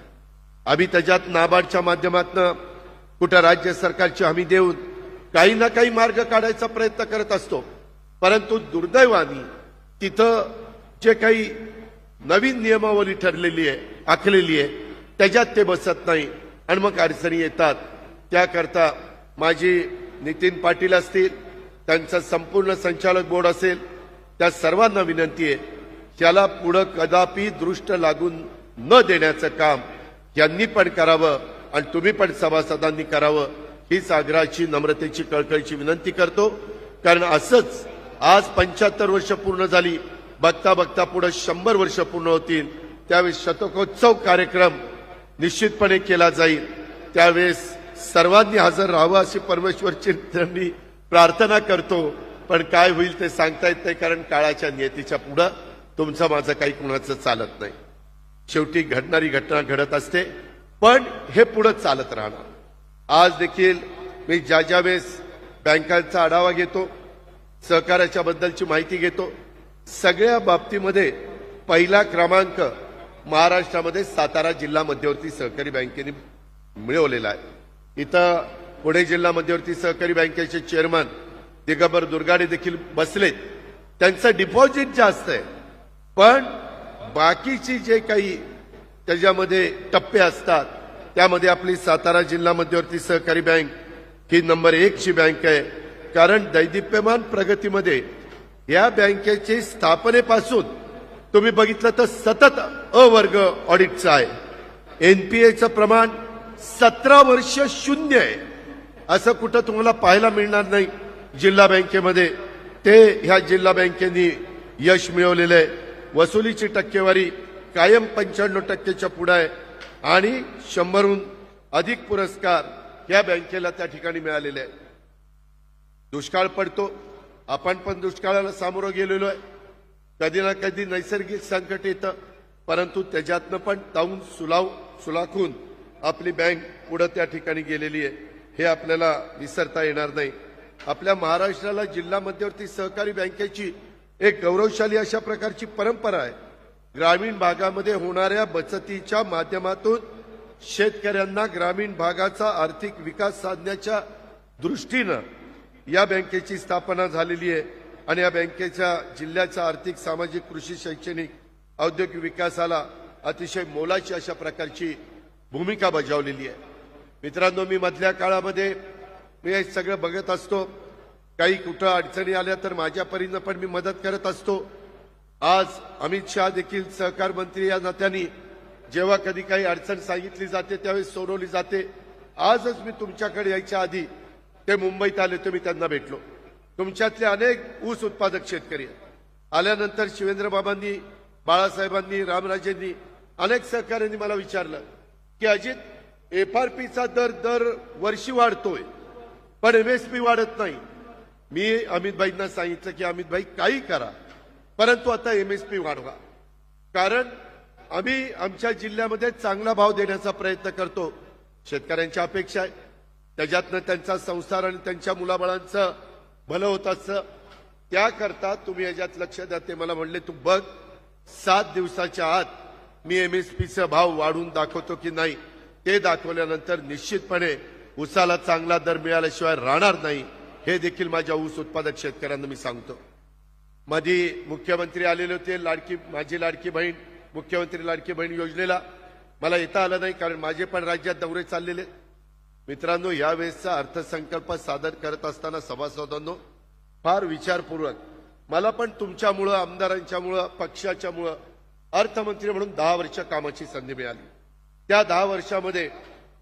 आम्ही त्याच्यात नाबार्डच्या माध्यमातून कुठं राज्य सरकारची हमी देऊन काही ना काही मार्ग काढायचा प्रयत्न करत असतो, परंतु दुर्दैवाने तिथं जे काही नवीन नियमावली ठरलेली आहे, आखलेली आहे, त्याच्यात ते बसत नाही आणि मग अडचणी येतात. त्याकरता माझी नितीन पाटील असतील, त्यांचं संपूर्ण संचालक बोर्ड असेल, त्या सर्वांना विनंती आहे, त्याला पुढं कदापि दृष्ट लागून न देण्याचं काम यांनी पण करावं आणि तुम्ही पण सभासदांनी करावं, हीच आग्रहाची, नम्रतेची, कळकळीची विनंती करतो. कारण असंच आज 75 वर्ष पूर्ण झाली, बघता बघता पुढे 100 वर्ष पूर्ण होतील. त्यावेळेस शतकोत्सव कार्यक्रम निश्चितपणे केला जाईल. त्यावेळेस सर्वांनी हजर राहावं अशी परमेश्वरची प्रार्थना करतो. पण काय होईल ते सांगता येत नाही, कारण काळाच्या नियतीच्या पुढं तुमचं माझं काही कुणाचं चालत नाही. शेवटी घडणारी घटना घडत असते, पण हे पुढे चालत राहणार. आज देखील मी ज्या वेळेस बँकांचा आढावा घेतो, सहकार्याच्या बद्दलची माहिती घेतो, सगळ्या बाबतीमध्ये पहिला क्रमांक महाराष्ट्रामध्ये सातारा जिल्हा मध्यवर्ती सहकारी बँकेने मिळवलेला आहे. इथं पुणे जिल्हा मध्यवर्ती सहकारी बँकेचे चेअरमन दिगंबर दुर्गाडे देखील बसलेत. त्यांचं डिपॉझिट जास्त आहे, पण बाकीची जे काही त्याच्यामध्ये टप्पे असतात त्यामध्ये आपली सातारा जिल्हा मध्यवर्ती सहकारी बँक ही नंबर 1 ची बँक आहे. कारण दैदिप्यमान प्रगतीमध्ये या बँकेची स्थापनेपासून तुम्ही बघितलं तर सतत अ वर्ग ऑडिटचं आहे. एनपीएचं प्रमाण 17 वर्ष 0 आहे. असं कुठं तुम्हाला पाहायला मिळणार नाही जिल्हा बँकेमध्ये. ते ह्या जिल्हा बँकेनी यश मिळवलेलं आहे. वसुलीची टक्केवारी कायम 95% पुढे आहे आणि 100हून अधिक पुरस्कार या बँकेला त्या ठिकाणी मिळालेले आहेत. दुष्काळ पडतो, आपण पण दुष्काळाला सामोरं गेलेलो आहे. कधी ना कधी नैसर्गिक संकट येतं, परंतु त्याच्यातनं पण ताऊन सुलाखून आपली बँक पुढे त्या ठिकाणी गेलेली आहे, हे आपल्याला विसरता येणार नाही. आपल्या महाराष्ट्राला जिल्हा मध्यवर्ती सहकारी बँकेची एक गौरवशाली अशा प्रकारची परंपरा आहे. ग्रामीण भागामध्ये होणाऱ्या बचतीच्या माध्यमातून शेतकऱ्यांना ग्रामीण भागाचा आर्थिक विकास साधण्याच्या दृष्टीनं या बँकेची स्थापना झालेली आहे आणि या बँकेच्या जिल्ह्याचा आर्थिक, सामाजिक, कृषी, शैक्षणिक, औद्योगिक विकासाला अतिशय मोलाची अशा प्रकारची भूमिका बजावलेली आहे. मित्रांनो, मी मधल्या काळामध्ये मी हे सगळं बघत असतो. काही कुठं अडचणी आल्या तर माझ्या परीनं पण मी मदत करत असतो. आज अमित शहा देखील सहकार मंत्री या नात्याने जेव्हा कधी काही अडचण सांगितली जाते त्यावेळेस सोडवली जाते. आजच मी तुमच्याकडे यायच्या आधी ते मुंबईत आले तर मी त्यांना भेटलो. तुमच्यातले अनेक ऊस उत्पादक शेतकरी आल्यानंतर शिवेंद्रबाबांनी, बाळासाहेबांनी, रामराजेंनी, अनेक सहकाऱ्यांनी मला विचारलं की अजित, एफआरपीचा दर वर्षी वाढतोय पण एमएसपी वाढत नाही. मी अमितभाईंना सांगितलं की अमितभाई काही करा, परंतु आता एमएसपी वाढवा. कारण आम्ही आमच्या जिल्ह्यामध्ये चांगला भाव देण्याचा प्रयत्न करतो. शेतकऱ्यांच्या अपेक्षा आहे, त्याच्यातनं त्यांचा संसार आणि त्यांच्या मुलाबाळांचं भलं होत असतं. त्याकरता तुम्ही याच्यात लक्ष द्या. ते मला म्हणले तू बघ 7 दिवसाच्या आत मी MSPचा भाव वाढून दाखवतो की नाही. ते दाखवल्यानंतर निश्चितपणे ऊसाला चांगला दर मिळाल्याशिवाय राहणार नाही, हे देखील माझ्या ऊस उत्पादक शेतकऱ्यांना मी सांगतो. मध्ये मुख्यमंत्री आलेले होते माझी लाडकी बहीण, मुख्यमंत्री लाडकी बहीण योजनेला. मला येता आलं नाही कारण माझे पण राज्यात दौरे चाललेले. मित्रांनो, यावेळेसचा अर्थसंकल्प सादर करत असताना सभासदांनो फार विचारपूर्वक, मला पण तुमच्यामुळं, आमदारांच्यामुळं, पक्षाच्यामुळं अर्थमंत्री म्हणून 10 वर्ष कामाची संधी मिळाली. त्या 10 वर्षामध्ये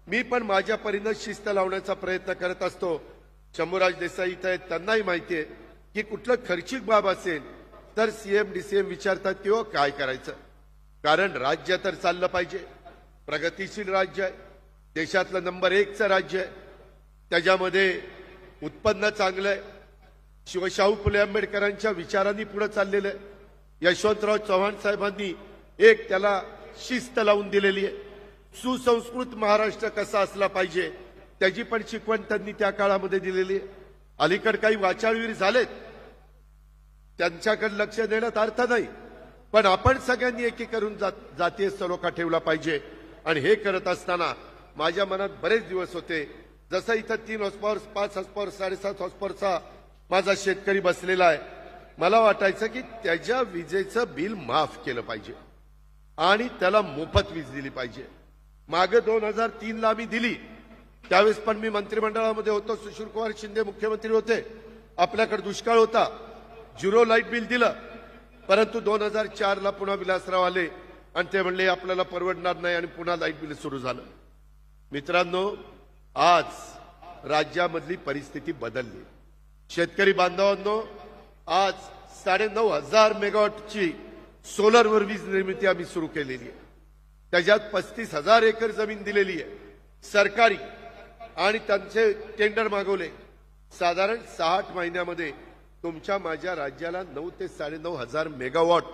मी पण माझ्या परीनं शिस्त लावण्याचा प्रयत्न करत असतो. शंभूराज देसाई इथं आहेत, त्यांनाही माहिती आहे की कुठलं खर्चिक बाब असेल तर CM DCM विचारतात की हो काय करायचं. कारण राज्य तर चाललं पाहिजे, प्रगतिशील राज्य आहे, देशातलं नंबर 1चं राज्य आहे, त्याच्यामध्ये उत्पन्न चांगलं आहे, शिवशाहू फुले आंबेडकरांच्या विचारांनी पुढे चाललेलं आहे. यशवंतराव चव्हाण साहेबांनी एक त्याला शिस्त लावून दिलेली आहे. सुसंस्कृत महाराष्ट्र कसा असला पाहिजे त्याची पण शिकवण त्यांनी त्या काळामध्ये दिलेली आहे. अलीकडे काही वाचाळवीर झालेत, त्यांच्याकडे लक्ष देण्यात अर्थ नाही, पण आपण सगळ्यांनी एकीकरून जातीय सलोखा ठेवला पाहिजे. आणि हे करत असताना माझ्या मनात बरेच दिवस होते, जसं इथं 3 हॉर्सपॉवर, 5 हॉर्सपॉवर, 7.5 हॉर्सपॉवरचा माझा शेतकरी बसलेला आहे. मला वाटायचं की त्याच्या विजेचं बिल माफ केलं पाहिजे आणि त्याला मोफत वीज दिली पाहिजे. मागे 2003ला आम्ही दिली, त्यावेळेस पण मी मंत्रिमंडळामध्ये होतो, सुशीलकुमार शिंदे मुख्यमंत्री होते, आपल्याकडे दुष्काळ होता, 0 लाईट बिल दिलं. परंतु 2004ला पुन्हा विलासराव आले आणि ते म्हणले आपल्याला परवडणार नाही आणि पुन्हा लाईट बिल सुरू झालं. मित्रांनो, आज राज्यामधली परिस्थिती बदलली. शेतकरी बांधवांनो, आज 9,500 मेगावॉटची सोलरवर वीज निर्मिती आम्ही सुरू केलेली आहे. त्याच्यात 35,000 एकर जमीन दिलेली आहे सरकारी, आणि त्यांचे टेंडर मागवले. साधारण 6-8 महिन्यामध्ये तुमच्या माझ्या राज्याला 9 ते 9,500 मेगावॉट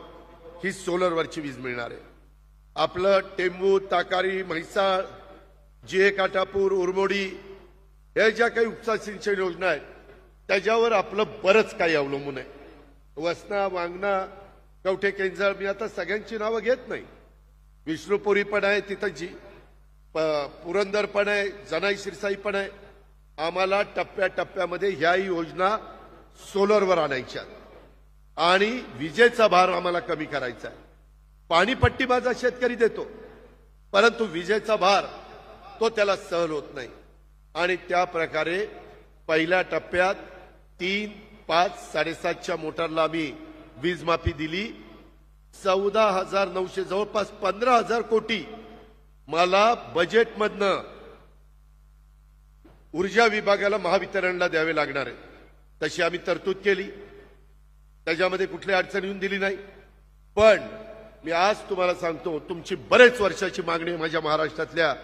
ही सोलरवरची वीज मिळणार आहे. आपलं टेंबू, ताकारी, म्हैसाळ, GA काटापूर, उरमोडी या ज्या काही उपसा सिंचन योजना आहेत त्याच्यावर आपलं बरंच काही अवलंबून आहे. वसना, वांगणा, कवठे केंजळ, मी आता सगळ्यांची नावं घेत नाही, विष्णुपुरी पण आहे तिथं, पुरंदर पण आहे, जनाई शिरसाई पण आहे. आम्हाला टप्प्याटप्प्यामध्ये ह्या योजना सोलरवर आणायच्या आणि विजेचा भार आम्हाला कमी करायचा आहे. पाणीपट्टी माझा शेतकरी देतो, परंतु विजेचा भार तो त्याला सहन होत नाही. आणि त्या प्रकारे पहिल्या टप्प्यात 3, 5, 7.5च्या मोटरला आम्ही वीज माफी दिली. 14,900 जवळपास 15,000 कोटी मला बजेटमधनं ऊर्जा विभागाला, महावितरणला द्यावे लागणार आहे. तशी आम्ही तरतूद केली, त्याच्यामध्ये कुठली अडचण येऊन दिली नाही. पण मी आज तुम्हाला सांगतो, तुमची बरेच वर्षाची मागणी आहे माझ्या महाराष्ट्रातल्या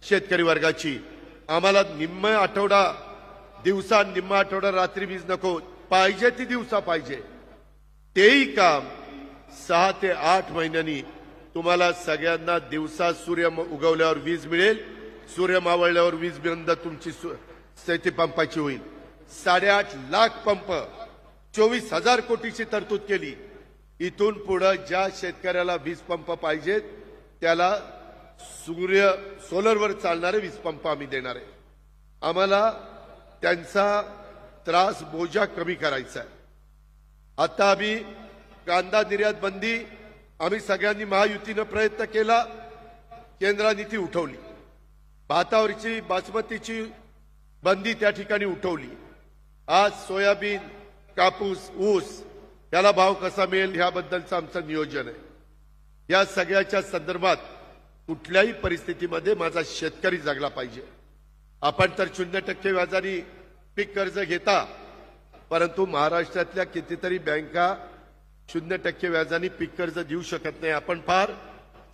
शेतकरी वर्गाची. आम्हाला निम्मा आठवडा दिवसा, निम्मा आठवडा रात्री वीज नको, पाहिजे ती दिवसा पाहिजे. तेही काम 6 ते 8 महिन्यांनी तुम्हाला सगळ्यांना दिवसा सूर्य उगवल्यावर वीज मिळेल, सूर्य मावळल्यावर वीज बंद तुमची शेती पंपाची होईल. 8.5 लाख पंप, 24,000 कोटीची तरतूद केली. इथून पुढे ज्या शेतकऱ्याला वीज पंप पाहिजेत त्याला सोलरवर चालणारे वीज पंप आम्ही देणार आहे. आम्हाला त्यांचा त्रास, बोजा कमी करायचा आहे. आता आम्ही कांदा निर्यात बंदी आम्ही सगळ्यांनी महायुतीनं प्रयत्न केला, केंद्राने ती उठवली. भातावरची, बासमतीची बंदी त्या ठिकाणी उठवली. आज सोयाबीन, कापूस, ऊस याला भाव कसा मिळेल ह्याबद्दलचं आमचं नियोजन आहे. या सगळ्याच्या संदर्भात कुठल्याही परिस्थितीमध्ये माझा शेतकरी जगला पाहिजे. आपण तर 0% व्याजाने पीक कर्ज घेता, परंतु महाराष्ट्रातल्या कितीतरी बँका 0% व्याजाने पीक कर्ज देऊ शकत नाही. आपण फार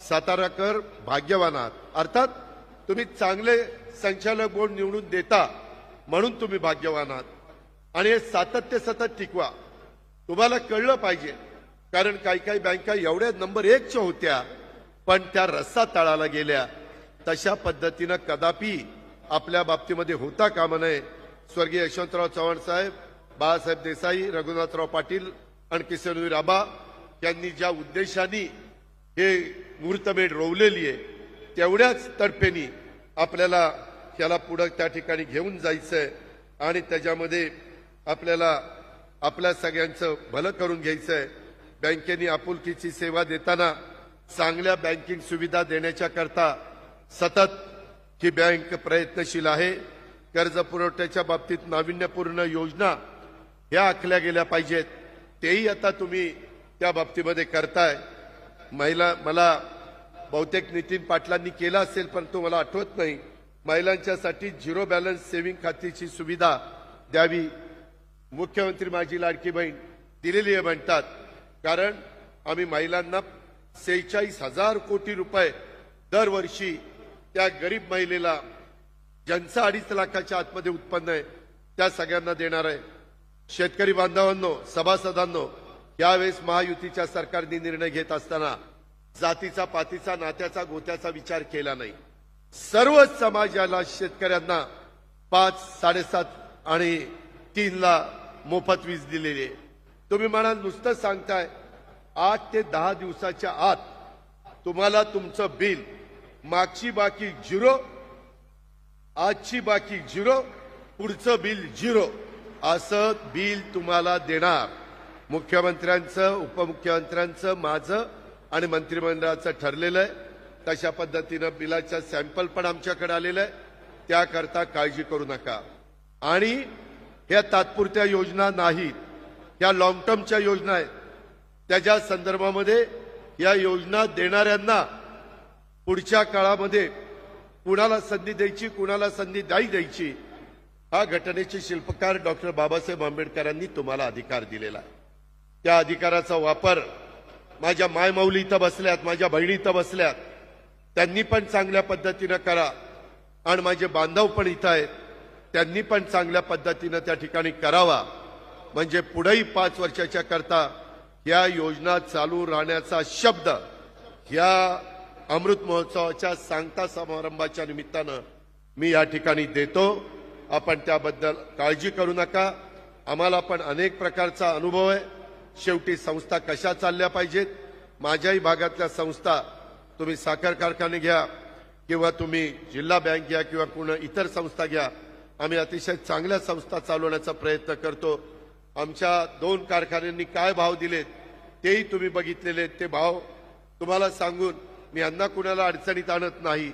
साताराकर भाग्यवान आहात. अर्थात तुम्ही चांगले संचालक बोर्ड निवडून देता म्हणून तुम्ही भाग्यवान आहात. आणि हे सातत्य सतत टिकवा. तुम्हाला कळलं पाहिजे, कारण काही काही बँका एवढ्या नंबर 1च्या होत्या पण त्या रस्सा तळाला गेल्या. तशा पद्धतीनं कदापि आपल्या बाबतीमध्ये होता कामा नये. स्वर्गीय यशवंतराव चव्हाण साहेब, बाळासाहेब देसाई, रघुनाथराव पाटील आणि किसनवीर आबा यांनी ज्या उद्देशाने हे मुहूर्तमेढ रोवलेली आहे तेवढ्याच तर्फेनी आपल्याला याला पुढे त्या ठिकाणी घेऊन जायचंय आणि त्याच्यामध्ये आपल्याला आपल्या सगळ्यांचं भलं करून घ्यायचंय. बँकेने आपुलकीची सेवा देताना चांगल्या बँकिंग सुविधा देण्याच्या करता सतत ही बँक प्रयत्नशील आहे. कर्ज पुरवठ्याच्या बाबतीत नाविन्यपूर्ण योजना ह्या आखल्या गेल्या पाहिजेत, तेही आता तुम्ही त्या बाबतीमध्ये करताय. मला बहुतेक नितीन पाटलांनी केलं असेल परंतु मला आठवत नाही. महिलांच्यासाठी झिरो बॅलन्स सेव्हिंग खात्याची सुविधा द्यावी. मुख्यमंत्री माझी लाडकी बहीण दिलेली आहे म्हणतात, कारण आम्ही महिलांना 46,000 कोटी रुपये दरवर्षी त्या गरीब महिलेला ज्यांचं 2.5 लाखाच्या आतमध्ये उत्पन्न आहे त्या सगळ्यांना देणार आहे. शेतकरी बांधवांनो, सभासदांनो, यावेळेस महायुतीच्या सरकारने निर्णय घेत असताना जातीचा, पातीचा, नात्याचा, गोत्याचा विचार केला नाही. सर्वच समाजाला, शेतकऱ्यांना 5, 7.5 आणि 3 ला मोफत वीज दिलेली आहे. तुम्ही म्हणाल नुसतं सांगताय, 8 ते 10 दिवसाच्या आत तुम्हाला तुमचं बिल, मागची बाकी 0, आजची बाकी 0, पुढचं बिल 0 असं बिल तुम्हाला देणार. मुख्यमंत्र्यांचं, उपमुख्यमंत्र्यांचं, माझं आणि मंत्रिमंडळाचं ठरलेलं आहे. तशा पद्धतीनं बिलाच्या सॅम्पल पण आमच्याकडे आलेलं आहे. त्याकरता काळजी करू नका. आणि ह्या तात्पुरत्या योजना नाहीत, ह्या लॉंग टर्मच्या योजना आहेत. त्याच्या संदर्भामध्ये या योजना देणाऱ्यांना पुढच्या काळामध्ये कुणाला संधी द्यायची, कुणाला संधी नाही द्यायची, हा घटनेचे शिल्पकार डॉक्टर बाबासाहेब आंबेडकरांनी तुम्हाला अधिकार दिलेला आहे. त्या अधिकाराचा वापर माझ्या मायमाऊली इथं बसल्यात, माझ्या बहिणी इथं बसल्यात, त्यांनी पण चांगल्या पद्धतीनं करा. आणि माझे बांधव पण इथं आहेत, त्यांनी पण चांगल्या पद्धतीनं त्या ठिकाणी करावा. म्हणजे पुढेही 5 वर्षाच्या करता या योजना चालू राहण्याचा शब्द या अमृत महोत्सवाच्या सांगता समारंभाच्या निमित्तानं मी या ठिकाणी देतो. आपण त्याबद्दल काळजी करू नका. आम्हाला पण अनेक प्रकारचा अनुभव आहे. शेवटी संस्था कशा चालल्या पाहिजेत, माझ्याही भागातल्या संस्था, तुम्ही साखर कारखाने घ्या किंवा तुम्ही जिल्हा बँक घ्या किंवा कुणा इतर संस्था घ्या, आम्ही अतिशय चांगल्या संस्था चालवण्याचा प्रयत्न करतो. आमच्या 2 कारखान्यांनी काय भाव दिलेत तेही तुम्ही बघितलेले. ते भाव तुम्हाला सांगून मी यांना कुणाला अडचणीत आणत नाही,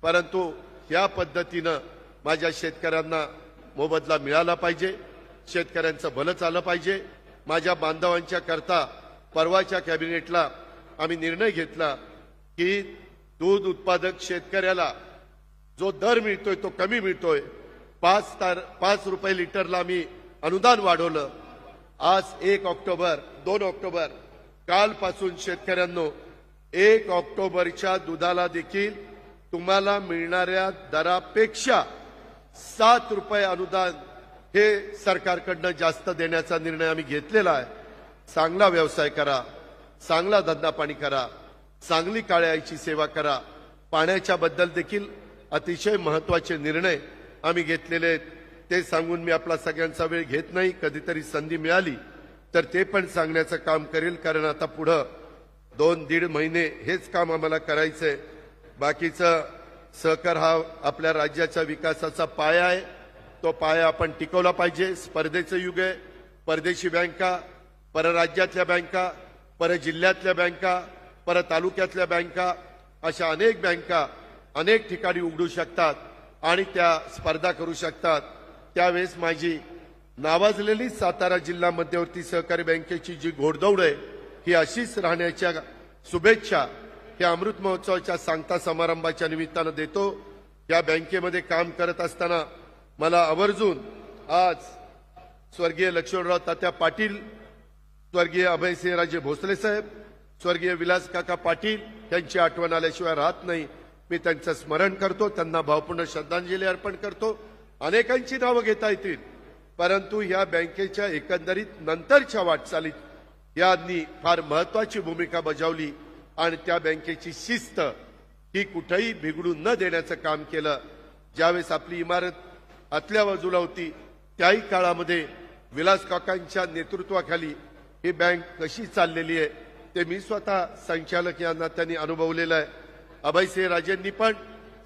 परंतु या पद्धतीनं माझ्या शेतकऱ्यांना मोबदला मिळाला पाहिजे, शेतकऱ्यांचं भलं झालं पाहिजे. माझ्या बांधवांच्या करता परवाच्या कॅबिनेटला आम्ही निर्णय घेतला की दूध उत्पादक शेतकऱ्याला जो दर मिळतोय तो कमी मिळतोय. 5 रुपये लिटरला मी अनुदान वाढवलं. आज 1 ऑक्टोबर, 2 ऑक्टोबर, कालपासून शेतकऱ्यांनो 1 ऑक्टोबरच्या दुधाला देखील तुम्हाला मिळणाऱ्या दरापेक्षा 7 रुपये अनुदान हे सरकारकडनं जास्त देण्याचा निर्णय आम्ही घेतलेला आहे. चांगला व्यवसाय करा, चांगला धंदा पाणी करा, चांगली काळ्याची सेवा करा. पाण्याच्या बद्दल देखील अतिशय महत्वाचे निर्णय आम्ही घेतलेले आहेत. ते सांगून मी आपला सगळ्यांचा वेळ घेत नाही. कधीतरी संधी मिळाली तर ते पण सांगण्याचं काम करेल, कारण आता पुढं 2-1.5 महिने हेच काम आम्हाला करायचंय. बाकीचं सहकार हा आपल्या राज्याच्या विकासाचा पाया आहे. तो पाया आपण टिकवला पाहिजे. स्पर्धेचं युग आहे. परदेशी बँका, परराज्यातल्या बँका, परजिल्ह्यातल्या बँका, परतालुक्यातल्या बँका, अशा अनेक बँका अनेक ठिकाणी उघडू शकतात आणि त्या स्पर्धा करू शकतात. त्यावेळेस माझी नावाजलेली सातारा जिल्हा मध्यवर्ती सहकारी बँकेची जी घोडदौड आहे ही अशीच राहण्याच्या शुभेच्छा या अमृत महोत्सवाच्या सांगता समारंभाच्या निमित्तानं देतो. या बँकेमध्ये काम करत असताना मला आवर्जून आज स्वर्गीय लक्ष्मणराव तात्या पाटील, स्वर्गीय अभयसिंहराजे भोसले साहेब, स्वर्गीय विलास काका पाटील यांची आठवण आल्याशिवाय राहत नाही. मी त्यांचं स्मरण करतो, त्यांना भावपूर्ण श्रद्धांजली अर्पण करतो. अनेकांची नावं घेता येतील, परंतु या बँकेच्या एकंदरीत नंतरच्या वाटचालीत यांनी फार महत्वाची भूमिका बजावली आणि त्या बँकेची शिस्त ही कुठेही बिघडू न देण्याचं काम केलं. ज्यावेळेस आपली इमारत आतल्या बाजूला होती त्याही काळामध्ये विलास काकांच्या नेतृत्वाखाली ही बँक कशी चाललेली आहे ते मी स्वतः संचालक या नात्याने अनुभवलेलं आहे. अभयसिंह राजेंनी पण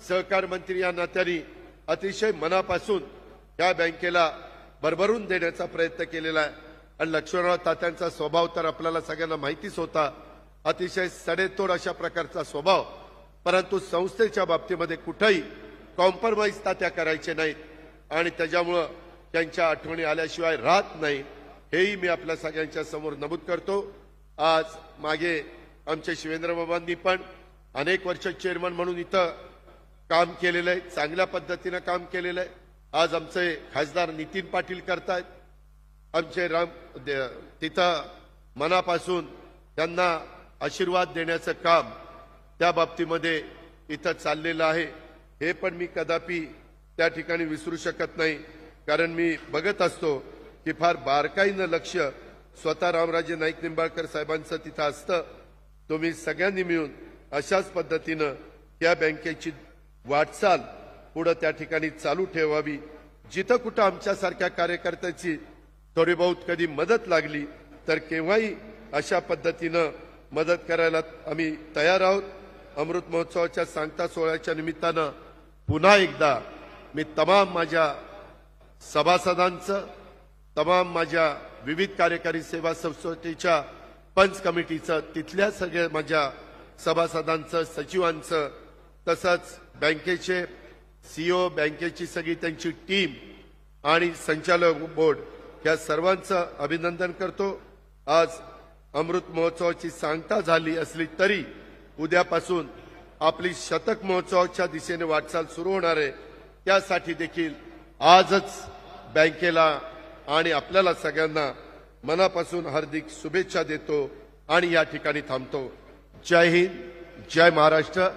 सहकार मंत्री या नात्याने अतिशय मनापासून या बँकेला भरभरून देण्याचा प्रयत्न केलेला आहे. आणि लक्ष्मणराव तात्यांचा स्वभाव तर आपल्याला सगळ्यांना माहितीच होता, अतिशय सडेतोड अशा प्रकारचा स्वभाव. परंतु संस्थेच्या बाबतीमध्ये कुठेही कॉम्प्रोमाइज तात्या करायचे नाहीत आणि त्याच्यामुळं त्यांच्या आठवणी आल्याशिवाय राहत नाही, हेही मी आपल्या सगळ्यांच्या समोर नमूद करतो. आज मागे आमचे शिवेंद्रबाबांनी पण अनेक वर्ष चेअरमन म्हणून इथं काम केलेलं आहे, चांगल्या पद्धतीनं काम केलेलं आहे. आज आमचे खासदार नितीन पाटील करतायत. आमचे तिथं मनापासून त्यांना आशीर्वाद देण्याचं काम त्या बाबतीमध्ये इथं चाललेलं आहे. हे पण मी कदापि त्या ठिकाणी विसरू शकत नाही, कारण मी बघत असतो की फार बारकाईनं लक्ष स्वतः रामराजे नाईक निंबाळकर साहेबांचं तिथं असतं. तुम्ही सगळ्यांनी मिळून अशाच पद्धतीनं त्या बँकेची वाटचाल पुढे त्या ठिकाणी चालू ठेवावी. जिथं कुठं आमच्यासारख्या कार्यकर्त्याची थोडी बहुत कधी मदत लागली तर केव्हाही अशा पद्धतीनं मदत करायला आम्ही तयार आहोत. अमृत महोत्सवाच्या सांगता सोहळ्याच्या निमित्तानं पुन्हा एकदा मी तमाम माझ्या सभासदांचं, तमाम माझ्या विविध कार्यकारी सेवा सोसायटीच्या पंच कमिटीचं, तिथल्या सगळ्या माझ्या सभासदांचं, सचिवांचं, तसंच बँकेचे सीईओ, बँकेची सगळी त्यांची टीम आणि संचालक बोर्ड या सर्वांचं अभिनंदन करतो. आज अमृत महोत्सवाची सांगता झाली असली तरी उद्यापासून आपली शतक महोत्सवाच्या दिशेने वाटचाल सुरू होणार आहे. त्यासाठी देखील आजच बँकेला आणि आपल्याला सगळ्यांना मनापासून हार्दिक शुभेच्छा देतो आणि या ठिकाणी थांबतो. जय हिंद, जय महाराष्ट्र.